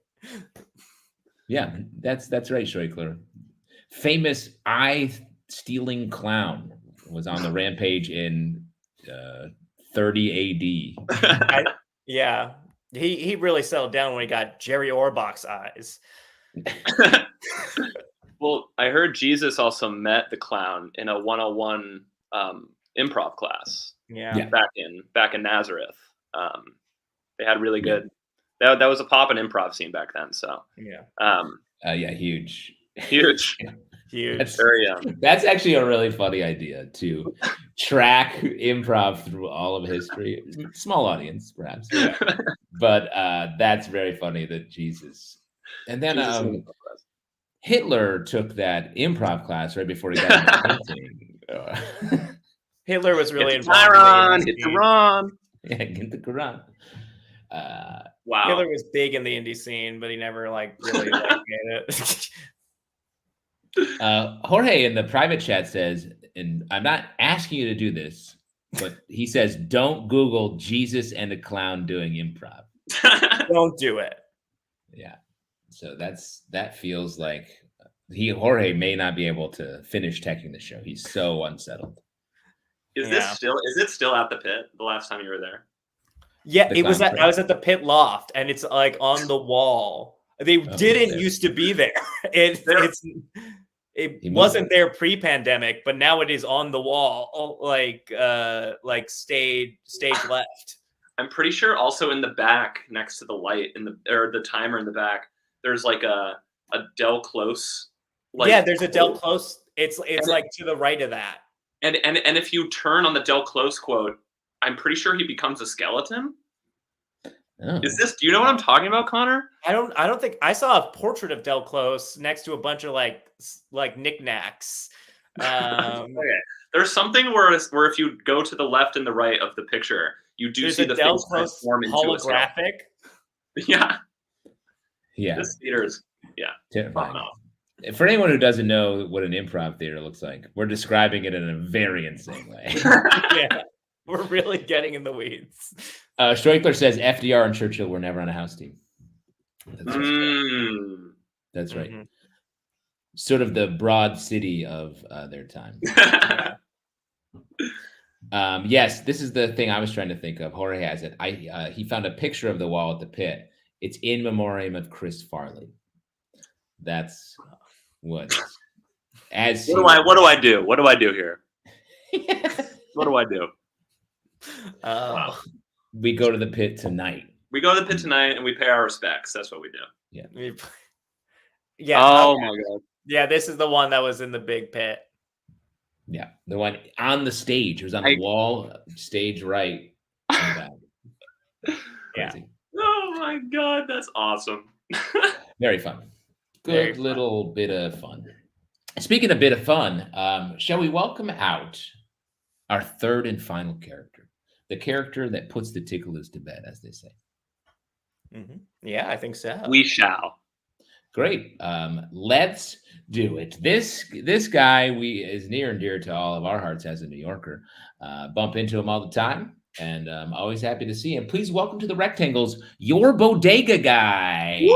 Speaker 1: Yeah, that's right, Schreikler. Famous eye-stealing clown was on the rampage in 30 AD.
Speaker 2: Yeah. He really settled down when he got Jerry Orbach's eyes.
Speaker 3: Well, I heard Jesus also met the clown in a 101 improv class.
Speaker 2: Yeah.
Speaker 3: Back in Nazareth. They had really good. That was a pop and improv scene back then. So
Speaker 1: yeah, huge.
Speaker 3: Huge.
Speaker 2: Huge.
Speaker 1: That's actually a really funny idea to track improv through all of history. Small audience, perhaps, but that's very funny that Jesus. And then Hitler took that improv class right before he got into painting.
Speaker 2: Hitler was really
Speaker 3: involved. Hit the Quran.
Speaker 1: Yeah, get the Quran.
Speaker 3: Wow.
Speaker 2: Hitler was big in the indie scene, but he never really made it.
Speaker 1: Jorge in the private chat says, and I'm not asking you to do this, but he says, don't Google Jesus and a clown doing improv.
Speaker 2: Don't do it.
Speaker 1: Yeah. So that feels like Jorge may not be able to finish teching the show. He's so unsettled.
Speaker 3: Is it still at the pit the last time you were there?
Speaker 2: Yeah, I was at the pit loft, and it's like on the wall. They didn't used to be there. It wasn't there pre-pandemic, but now it is on the wall, like stage left.
Speaker 3: I'm pretty sure also in the back, next to the light or the timer in the back, there's like a Del Close.
Speaker 2: There's a Del Close. It's like to the right of that.
Speaker 3: And if you turn on the Del Close quote, I'm pretty sure he becomes a skeleton.
Speaker 1: Oh.
Speaker 3: Do you know what I'm talking about, Connor?
Speaker 2: I don't think I saw a portrait of Del Close next to a bunch of like knickknacks.
Speaker 3: Okay. There's something where if you go to the left and the right of the picture, you do see the
Speaker 2: Del
Speaker 3: face
Speaker 2: Close
Speaker 3: transform into
Speaker 2: holographic.
Speaker 3: Yeah.
Speaker 1: Yeah.
Speaker 3: This theater's
Speaker 1: terrifying. For anyone who doesn't know what an improv theater looks like, we're describing it in a very insane way.
Speaker 2: Yeah. We're really getting in the weeds.
Speaker 1: Streikler says FDR and Churchill were never on a house team. That's right. Mm-hmm. Sort of the broad city of their time. Yes, this is the thing I was trying to think of. Jorge has it. He found a picture of the wall at the pit. It's in memoriam of Chris Farley. That's what.
Speaker 3: What do I do? What do I do here? What do I do?
Speaker 2: Wow.
Speaker 1: We go to the pit tonight.
Speaker 3: We go to the pit tonight and we pay our respects. That's what we do.
Speaker 1: Yeah.
Speaker 2: Yeah.
Speaker 3: Oh my God.
Speaker 2: Yeah, this is the one that was in the big pit.
Speaker 1: Yeah, the one on the stage. It was on the wall, stage right.
Speaker 2: Yeah.
Speaker 3: Oh my God, that's awesome.
Speaker 1: Very fun. Good little bit of fun. Speaking of bit of fun, shall we welcome out our third and final character? The character that puts the ticklers to bed, as they say.
Speaker 2: Mm-hmm. Yeah, I think so.
Speaker 3: We shall.
Speaker 1: Great. Let's do it. This guy is near and dear to all of our hearts as a New Yorker. Bump into him all the time, and I'm always happy to see him. Please welcome to the Rectangles, your Bodega guy.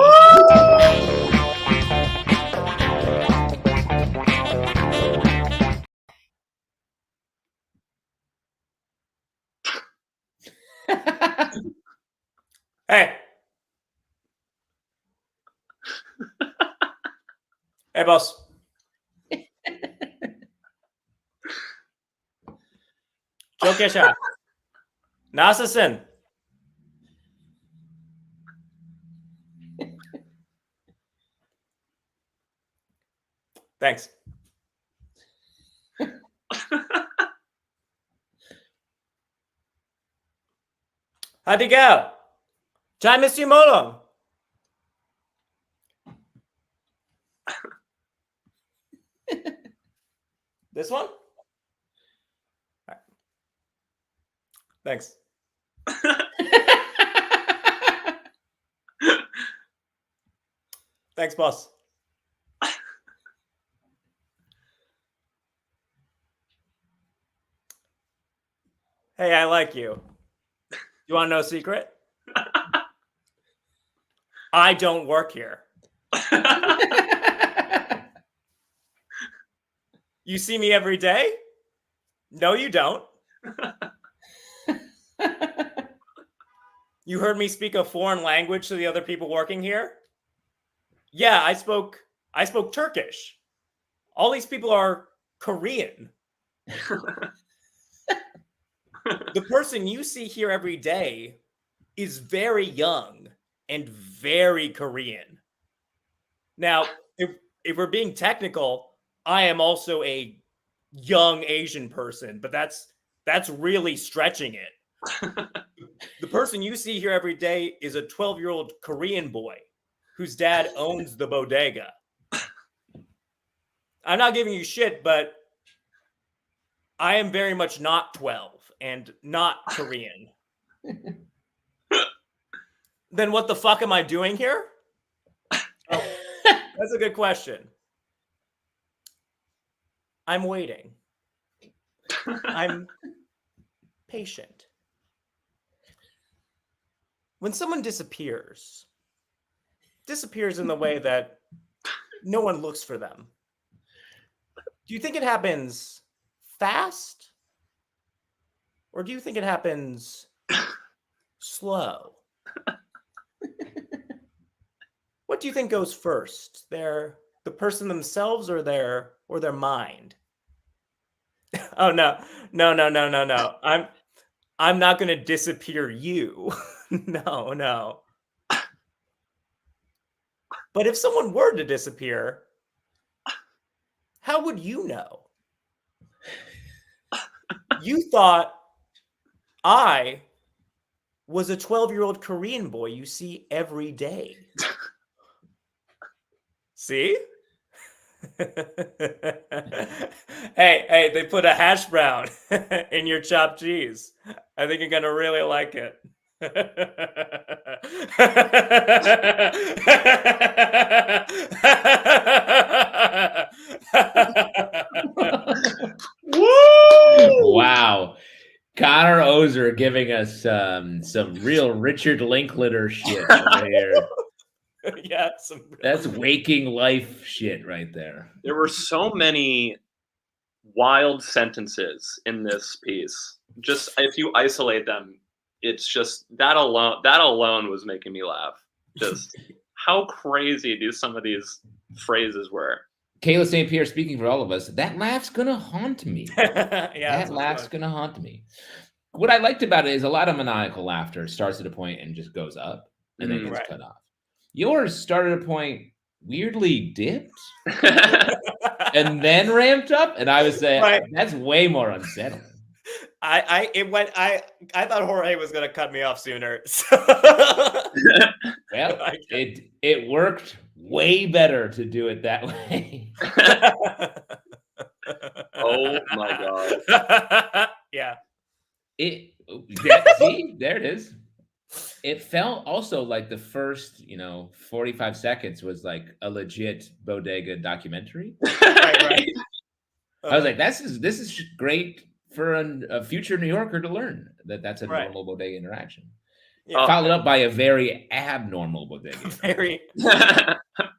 Speaker 2: Hey. Hey, boss. Çok yaşa. Nasılsın? Thanks. How'd it go? Çay mı içeyim oğlum? This one? Right. Thanks. Thanks, boss. Hey, I like you. You want to know a secret? I don't work here. You see me every day? No, you don't. You heard me speak a foreign language to the other people working here? Yeah, I spoke Turkish. All these people are Korean. The person you see here every day is very young and very Korean. Now, if we're being technical, I am also a young Asian person, but that's really stretching it. The person you see here every day is a 12-year-old Korean boy whose dad owns the bodega. I'm not giving you shit, but I am very much not 12 and not Korean. Then what the fuck am I doing here? Oh, that's a good question. I'm waiting. I'm patient. When someone disappears in the way that no one looks for them, do you think it happens fast? Or do you think it happens slow? What do you think goes first? The person themselves or their mind? Oh no. I'm not going to disappear you. No. But if someone were to disappear, how would you know? You thought I was a 12-year-old Korean boy you see every day. See? Hey, they put a hash brown in your chopped cheese. I think you're going to really like it.
Speaker 1: Woo! Wow. Connor Ozer giving us some real Richard Linklater shit over here.
Speaker 2: Yeah,
Speaker 1: that's waking life shit right there.
Speaker 3: There were so many wild sentences in this piece. Just if you isolate them, it's just that alone was making me laugh. Just how crazy some of these phrases were.
Speaker 1: Kayla St. Pierre speaking for all of us. That laugh's gonna haunt me.
Speaker 2: Yeah,
Speaker 1: that laugh's gonna haunt me. What I liked about it is a lot of maniacal laughter starts at a point and just goes up and then gets cut off. Yours started at a point, weirdly dipped, and then ramped up. And I was saying that's way more unsettling.
Speaker 2: I thought Jorge was gonna cut me off sooner. So.
Speaker 1: Well, it worked way better to do it that way.
Speaker 3: Oh my god.
Speaker 2: Yeah.
Speaker 1: See, there it is. It felt also like the first, 45 seconds was like a legit Bodega documentary.
Speaker 2: Right.
Speaker 1: I was like, this is great for a future New Yorker to learn that's a normal Bodega interaction. Yeah. Followed up by a very abnormal Bodega.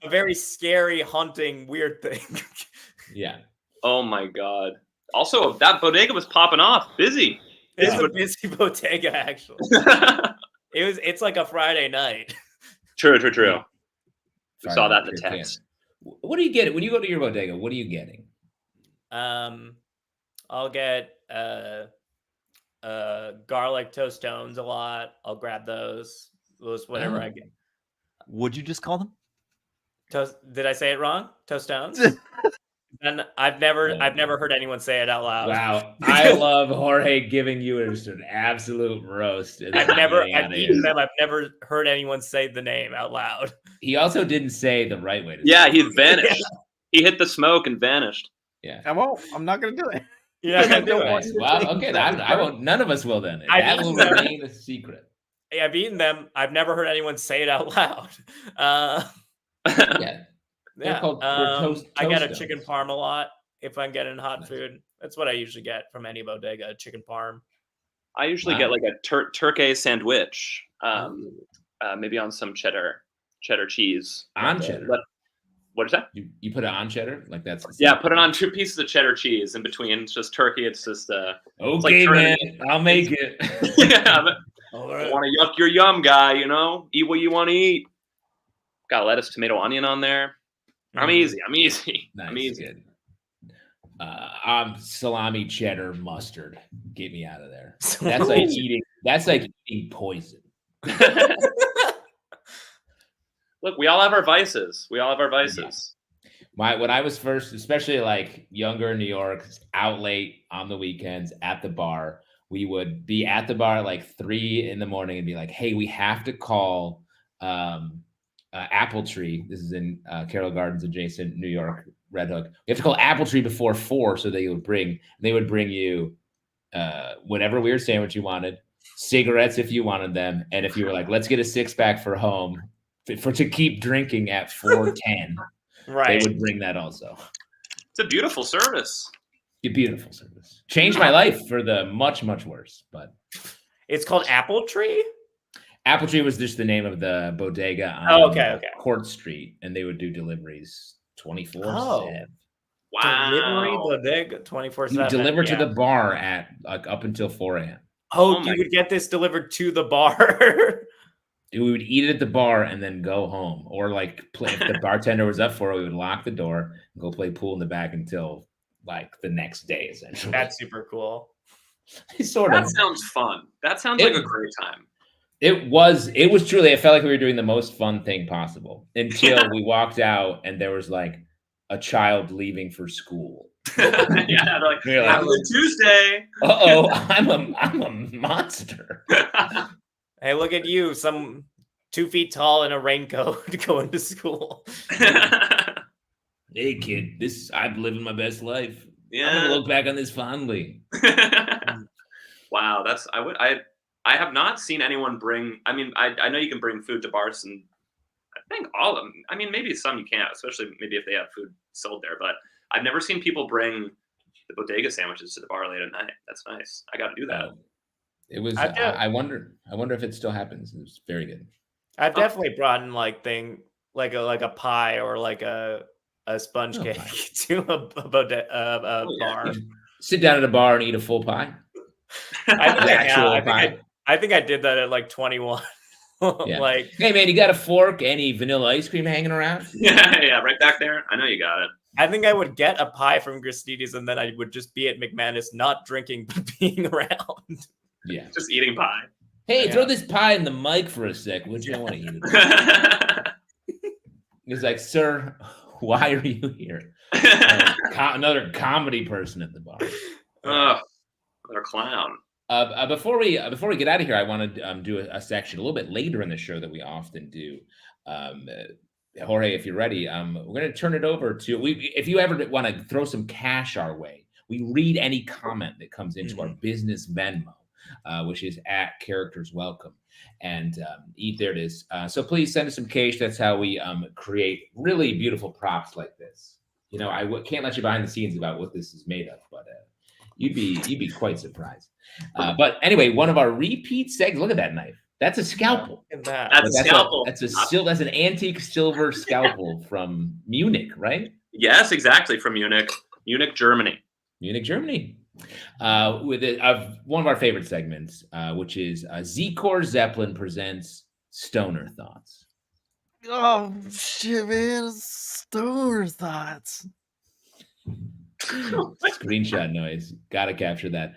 Speaker 2: A very scary, haunting, weird thing.
Speaker 1: Yeah.
Speaker 3: Oh my god. Also, that Bodega was popping off. Busy.
Speaker 2: It's a busy bodega, actually. It's like a Friday night.
Speaker 3: True. We saw that in the text.
Speaker 1: What do you get when you go to your bodega? What are you getting?
Speaker 2: I'll get garlic tostones a lot. I'll grab those whatever I get.
Speaker 7: Would you just call them?
Speaker 2: Did I say it wrong? Tostones? And I've never heard anyone say it out loud.
Speaker 1: Wow, I love Jorge giving you just an absolute roast.
Speaker 2: I've eaten them. I've never heard anyone say the name out loud.
Speaker 1: He also didn't say the right way to
Speaker 3: Yeah,
Speaker 1: say
Speaker 3: he vanished. He hit the smoke and vanished.
Speaker 1: Yeah,
Speaker 7: I won't. I'm not going to do it.
Speaker 2: Yeah, I don't
Speaker 1: want well, okay, I won't. None of us will then. That will remain a secret.
Speaker 2: Yeah, I've eaten them. I've never heard anyone say it out loud.
Speaker 1: Yeah.
Speaker 2: Yeah,
Speaker 1: toast
Speaker 2: I get a
Speaker 1: stones.
Speaker 2: chicken parm a lot if I'm getting hot food. That's what I usually get from any bodega, chicken parm.
Speaker 3: I usually get like a turkey sandwich, maybe on some cheddar cheese.
Speaker 1: On cheddar.
Speaker 3: What is that?
Speaker 1: You put it on cheddar? Like that's
Speaker 3: Yeah, put it on 2 pieces of cheddar cheese in between. It's just turkey. It's just
Speaker 1: okay, man. I'll make it.
Speaker 3: Yeah, but
Speaker 1: All right.
Speaker 3: want to yuck your yum, guy? Eat what you want to eat. Got lettuce, tomato, onion on there. I'm easy.
Speaker 1: Nice,
Speaker 3: I'm easy.
Speaker 1: Good. I'm salami, cheddar, mustard. Get me out of there. That's like eating. That's like eating poison.
Speaker 3: Look, we all have our vices.
Speaker 1: Yeah. When I was first, especially like younger in New York, out late on the weekends at the bar, we would be at the bar at like 3 a.m. and be like, "Hey, we have to call Apple Tree." This is in Carroll Gardens, adjacent New York, Red Hook. We have to call Apple Tree before 4 so they would bring you whatever weird sandwich you wanted, cigarettes if you wanted them, and if you were like, "Let's get a 6-pack for home to keep drinking at 4:10,"
Speaker 2: right?
Speaker 1: They would bring that also.
Speaker 3: It's a beautiful service.
Speaker 1: A beautiful service. Changed my life for the much worse, but
Speaker 2: it's called Apple Tree.
Speaker 1: Apple Tree was just the name of the bodega on
Speaker 2: okay.
Speaker 1: Court Street, and they would do deliveries 24/7.
Speaker 3: Wow.
Speaker 2: Delivery bodega 24/7.
Speaker 1: You deliver to the bar at like up until 4 a.m.
Speaker 2: Oh, you would get this delivered to the bar.
Speaker 1: We would eat it at the bar and then go home, or like play. If the bartender was up for it, we would lock the door and go play pool in the back until like the next day. Essentially,
Speaker 2: that's super cool.
Speaker 3: That sounds fun. That sounds like a great time.
Speaker 1: It was truly. It felt like we were doing the most fun thing possible until we walked out and there was like a child leaving for school.
Speaker 3: Yeah, they're like, have a good Tuesday.
Speaker 1: Uh-oh, I'm a monster.
Speaker 2: Hey, look at you, some 2 feet tall in a raincoat going to school.
Speaker 1: Hey kid, I'm living my best life.
Speaker 3: Yeah.
Speaker 1: I'm gonna look back on this fondly.
Speaker 3: Wow, I have not seen anyone bring. I mean, I know you can bring food to bars, and I think all of them. I mean, maybe some you can't, especially maybe if they have food sold there. But I've never seen people bring the bodega sandwiches to the bar late at night. That's nice. I got to do that.
Speaker 1: It was. I wonder if it still happens. It was very good.
Speaker 2: I've definitely brought in like a pie or like a sponge cake to a bar.
Speaker 1: Sit down at a bar and eat a full pie.
Speaker 2: I think I did that at like 21.
Speaker 1: Yeah.
Speaker 2: Like,
Speaker 1: hey man, you got a fork? Any vanilla ice cream hanging around?
Speaker 3: Yeah, right back there. I know you got it.
Speaker 2: I think I would get a pie from Gristides and then I would just be at McManus, not drinking but being around.
Speaker 1: Yeah,
Speaker 3: just eating pie.
Speaker 1: Hey, throw this pie in the mic for a sec. Would you? I want to eat it. He's like, sir, why are you here? Another comedy person at the bar.
Speaker 3: Another clown.
Speaker 1: Before we get out of here, I want to do a section a little bit later in the show that we often do. Jorge, if you're ready, we're going to turn it over to if you ever want to throw some cash our way, we read any comment that comes into our business Venmo, which is at Characters Welcome, and there it is. So please send us some cash. That's how we create really beautiful props like this. You know, I can't let you behind the scenes about what this is made of, but you'd be quite surprised. But anyway, one of our repeat segments. Look at that knife. That's a scalpel.
Speaker 3: That's a scalpel.
Speaker 1: That's an antique silver scalpel from Munich, right?
Speaker 3: Yes, exactly, from Munich, Germany.
Speaker 1: Munich, Germany. with one of our favorite segments, which is Z-Core Zeppelin presents Stoner Thoughts.
Speaker 7: Oh shit, man! Stoner thoughts.
Speaker 1: Screenshot noise. Gotta capture that.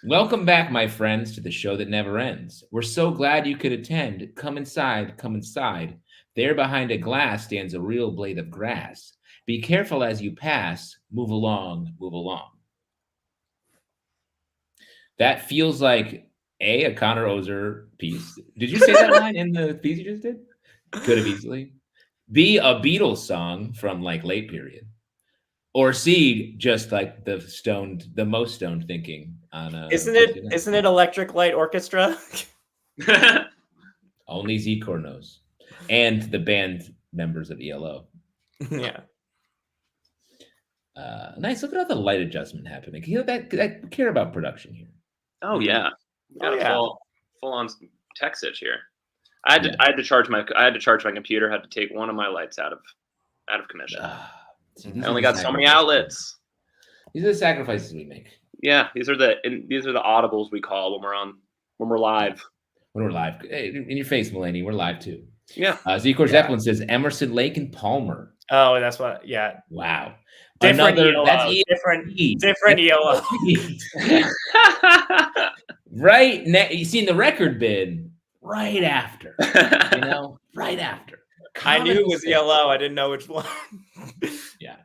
Speaker 1: Welcome back, my friends, to the show that never ends. We're so glad you could attend. Come inside, come inside. There behind a glass stands a real blade of grass. Be careful as you pass. Move along, move along. That feels like a Connor Ozer piece. Did you say that line in the piece you just did? Could have easily. B, a Beatles song from like late period. Or C, just like the most stoned thinking on
Speaker 2: Isn't it Electric Light Orchestra?
Speaker 1: Only Z-Core knows. And the band members of ELO.
Speaker 2: Yeah.
Speaker 1: Nice. Look at all the light adjustment happening. You know that care about production here.
Speaker 3: Oh yeah. We got
Speaker 2: yeah.
Speaker 3: full on tech stitch here. I had to charge my computer, had to take one of my lights out of commission. I only got so many outlets.
Speaker 1: These are the sacrifices we make.
Speaker 3: Yeah, these are the audibles we call when we're live.
Speaker 1: When we're live. Hey, in your face, Mulaney, we're live too.
Speaker 3: Yeah.
Speaker 1: Z-Core Zeppelin says Emerson, Lake, and Palmer.
Speaker 2: Oh, that's what. Yeah.
Speaker 1: Wow.
Speaker 2: Different ELO. Different ELO.
Speaker 1: Right. You see in the record bid right after. Right after.
Speaker 2: I knew it was ELO. I didn't know which one.
Speaker 1: Yeah.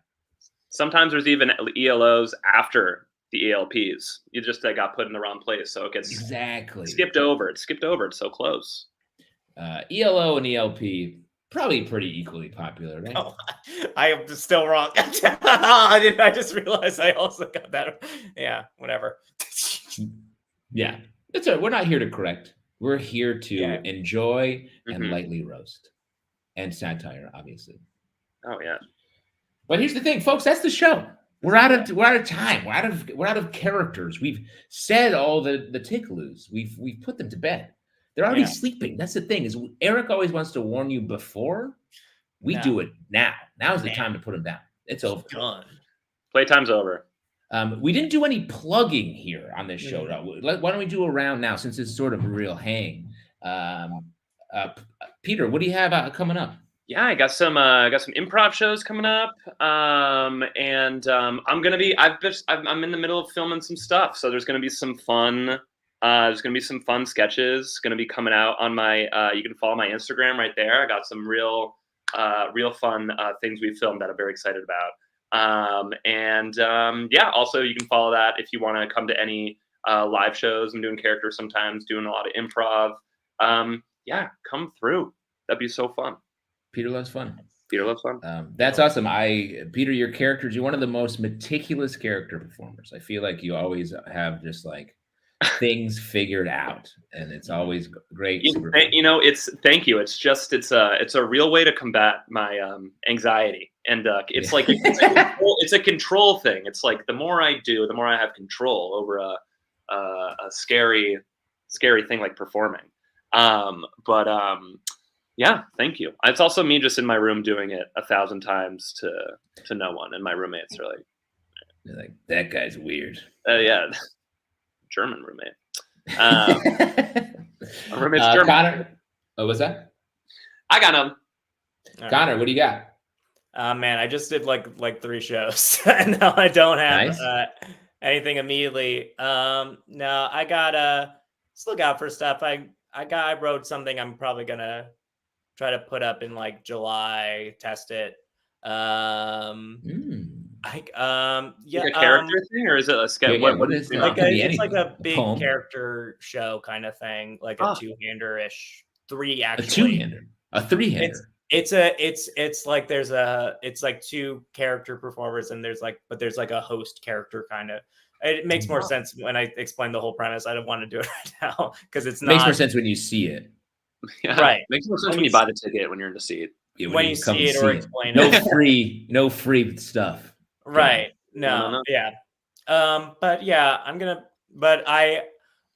Speaker 3: Sometimes there's even ELOs after the ELPs. You just got put in the wrong place, so it gets skipped over. It's skipped over. It's so close.
Speaker 1: ELO and ELP probably pretty equally popular, right?
Speaker 2: Oh, I am still wrong. I just realized I also got that. Yeah, whatever.
Speaker 1: Yeah, we're not here to correct. We're here to enjoy and lightly roast, and satire, obviously.
Speaker 3: Oh yeah.
Speaker 1: But here's the thing, folks. That's the show. We're out of time. We're out of characters. We've said all the tickloos. We've put them to bed. They're already sleeping. That's the thing. Is Eric always wants to warn you before. We do it now. Now's the time to put them down. It's over.
Speaker 2: Done.
Speaker 3: Playtime's over.
Speaker 1: We didn't do any plugging here on this show. Why don't we do a round now, since it's sort of a real hang? Peter, what do you have coming up?
Speaker 3: Yeah, I got some improv shows coming up, and I'm in the middle of filming some stuff, so there's gonna be some fun. There's gonna be some fun sketches gonna be coming out on my. You can follow my Instagram right there. I got some real fun things we filmed that I'm very excited about. Also you can follow that if you want to come to any live shows. I'm doing characters sometimes, doing a lot of improv. Come through. That'd be so fun.
Speaker 1: Peter loves fun.
Speaker 3: That's
Speaker 1: awesome. Peter, your characters, you're one of the most meticulous character performers. I feel like you always have just like things figured out, and it's always great.
Speaker 3: Thank you. It's a real way to combat my anxiety, and it's a control thing. It's like the more I do, the more I have control over a scary thing like performing. Yeah, thank you. It's also me just in my room doing it 1,000 times to no one, and my roommates are like,
Speaker 1: "They're like, that guy's weird."
Speaker 3: Yeah, German roommate. My roommate's German.
Speaker 1: Connor, what's that?
Speaker 3: I got him.
Speaker 1: Connor, what do you got?
Speaker 2: Man, I just did like 3 shows, and now I don't have anything immediately. No, I got just look out for stuff. I wrote something I'm probably gonna try to put up in like July, test it.
Speaker 3: A character thing, or is it a sketch?
Speaker 2: It's like a big character show kind of thing, like a 2-hander-ish, 3 actually.
Speaker 1: A 3-hander.
Speaker 2: It's like it's like 2 character performers, and there's like a host character kind of. It makes more sense when I explain the whole premise. I don't want to do it right now because it's not.
Speaker 1: Makes more sense when you see it.
Speaker 3: Yeah, right. Makes more sense when you buy the ticket, when you're in the seat.
Speaker 2: When you see it or explain it.
Speaker 1: No free stuff.
Speaker 2: Right. No. Yeah. But yeah, I'm gonna. But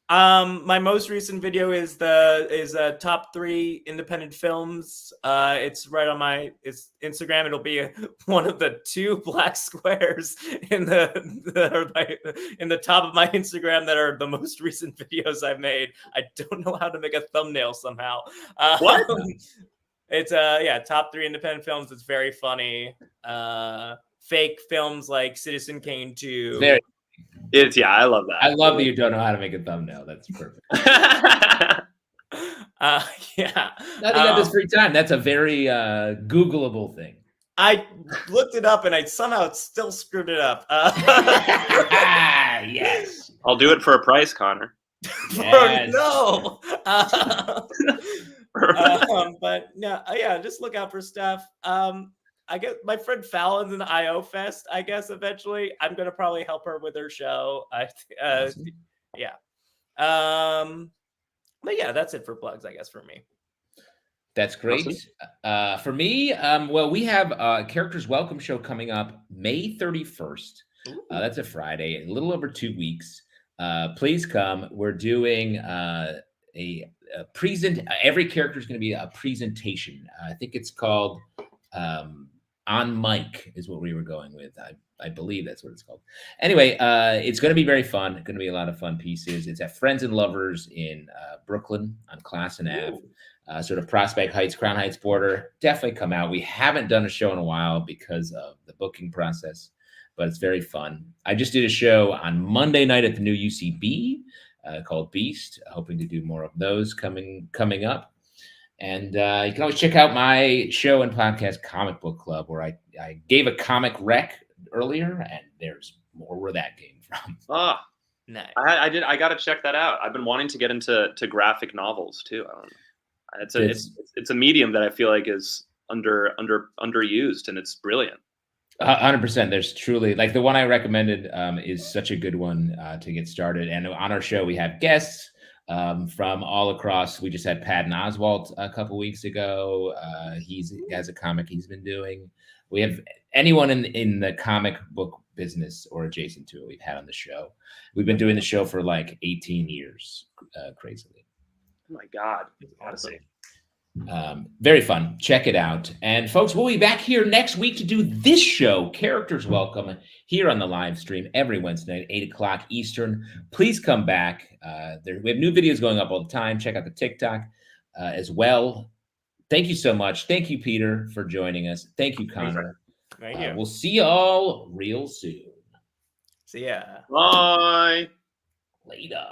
Speaker 2: My most recent video is top 3 independent films. It's right on my Instagram. It'll be one of the 2 black squares in the top of my Instagram that are the most recent videos I've made. I don't know how to make a thumbnail somehow.
Speaker 3: What?
Speaker 2: It's top 3 independent films. It's very funny. Fake films like Citizen Kane 2.
Speaker 1: Very.
Speaker 3: I love that.
Speaker 1: I love that you don't know how to make a thumbnail. That's perfect.
Speaker 2: Yeah.
Speaker 1: Now that you got this free time, that's a very Googleable thing.
Speaker 2: I looked it up and I somehow still screwed it up.
Speaker 1: Yes.
Speaker 3: I'll do it for a price, Connor.
Speaker 1: Yes.
Speaker 2: No. But no, yeah, just look out for stuff. I guess my friend Fallon's in the IO Fest. I guess eventually I'm gonna probably help her with her show.
Speaker 1: Awesome.
Speaker 2: Yeah. But yeah, that's it for plugs, I guess, for me.
Speaker 1: That's great.
Speaker 3: Awesome.
Speaker 1: For me, well, we have a Characters Welcome show coming up May 31st. That's a Friday, a little over 2 weeks. Please come. We're doing a present. Every character is going to be a presentation. I think it's called On Mic is what we were going with. I believe that's what it's called. Anyway, it's going to be very fun. Going to be a lot of fun pieces. It's at Friends and Lovers in Brooklyn on Classen Ave, sort of Prospect Heights, Crown Heights border. Definitely come out. We haven't done a show in a while because of the booking process, but it's very fun. I just did a show on Monday night at the new UCB called Beast. Hoping to do more of those coming up. And you can always check out my show and podcast, Comic Book Club, where I gave a comic rec earlier, and there's more where that came from.
Speaker 3: Oh,
Speaker 2: nice.
Speaker 3: I got to check that out. I've been wanting to get into graphic novels too. It's a medium that I feel like is underused, and it's brilliant.
Speaker 1: 100%. There's truly, like, the one I recommended is such a good one to get started. And on our show, we have guests from all across. We just had Patton Oswalt a couple weeks ago. He has a comic he's been doing. We have anyone in the comic book business or adjacent to it we've had on the show. We've been doing the show for like 18 years, crazily.
Speaker 3: Oh my God. Honestly.
Speaker 1: Very fun. Check it out. And folks, we'll be back here next week to do this show, Characters Welcome, here on the live stream every Wednesday at 8 o'clock Eastern. Please come back. We have new videos going up all the time. Check out the TikTok as well. Thank you so much. Thank you, Peter, for joining us. Thank you, Connor.
Speaker 2: Thank you.
Speaker 1: We'll see you all real soon.
Speaker 2: See ya.
Speaker 3: Bye.
Speaker 1: Later.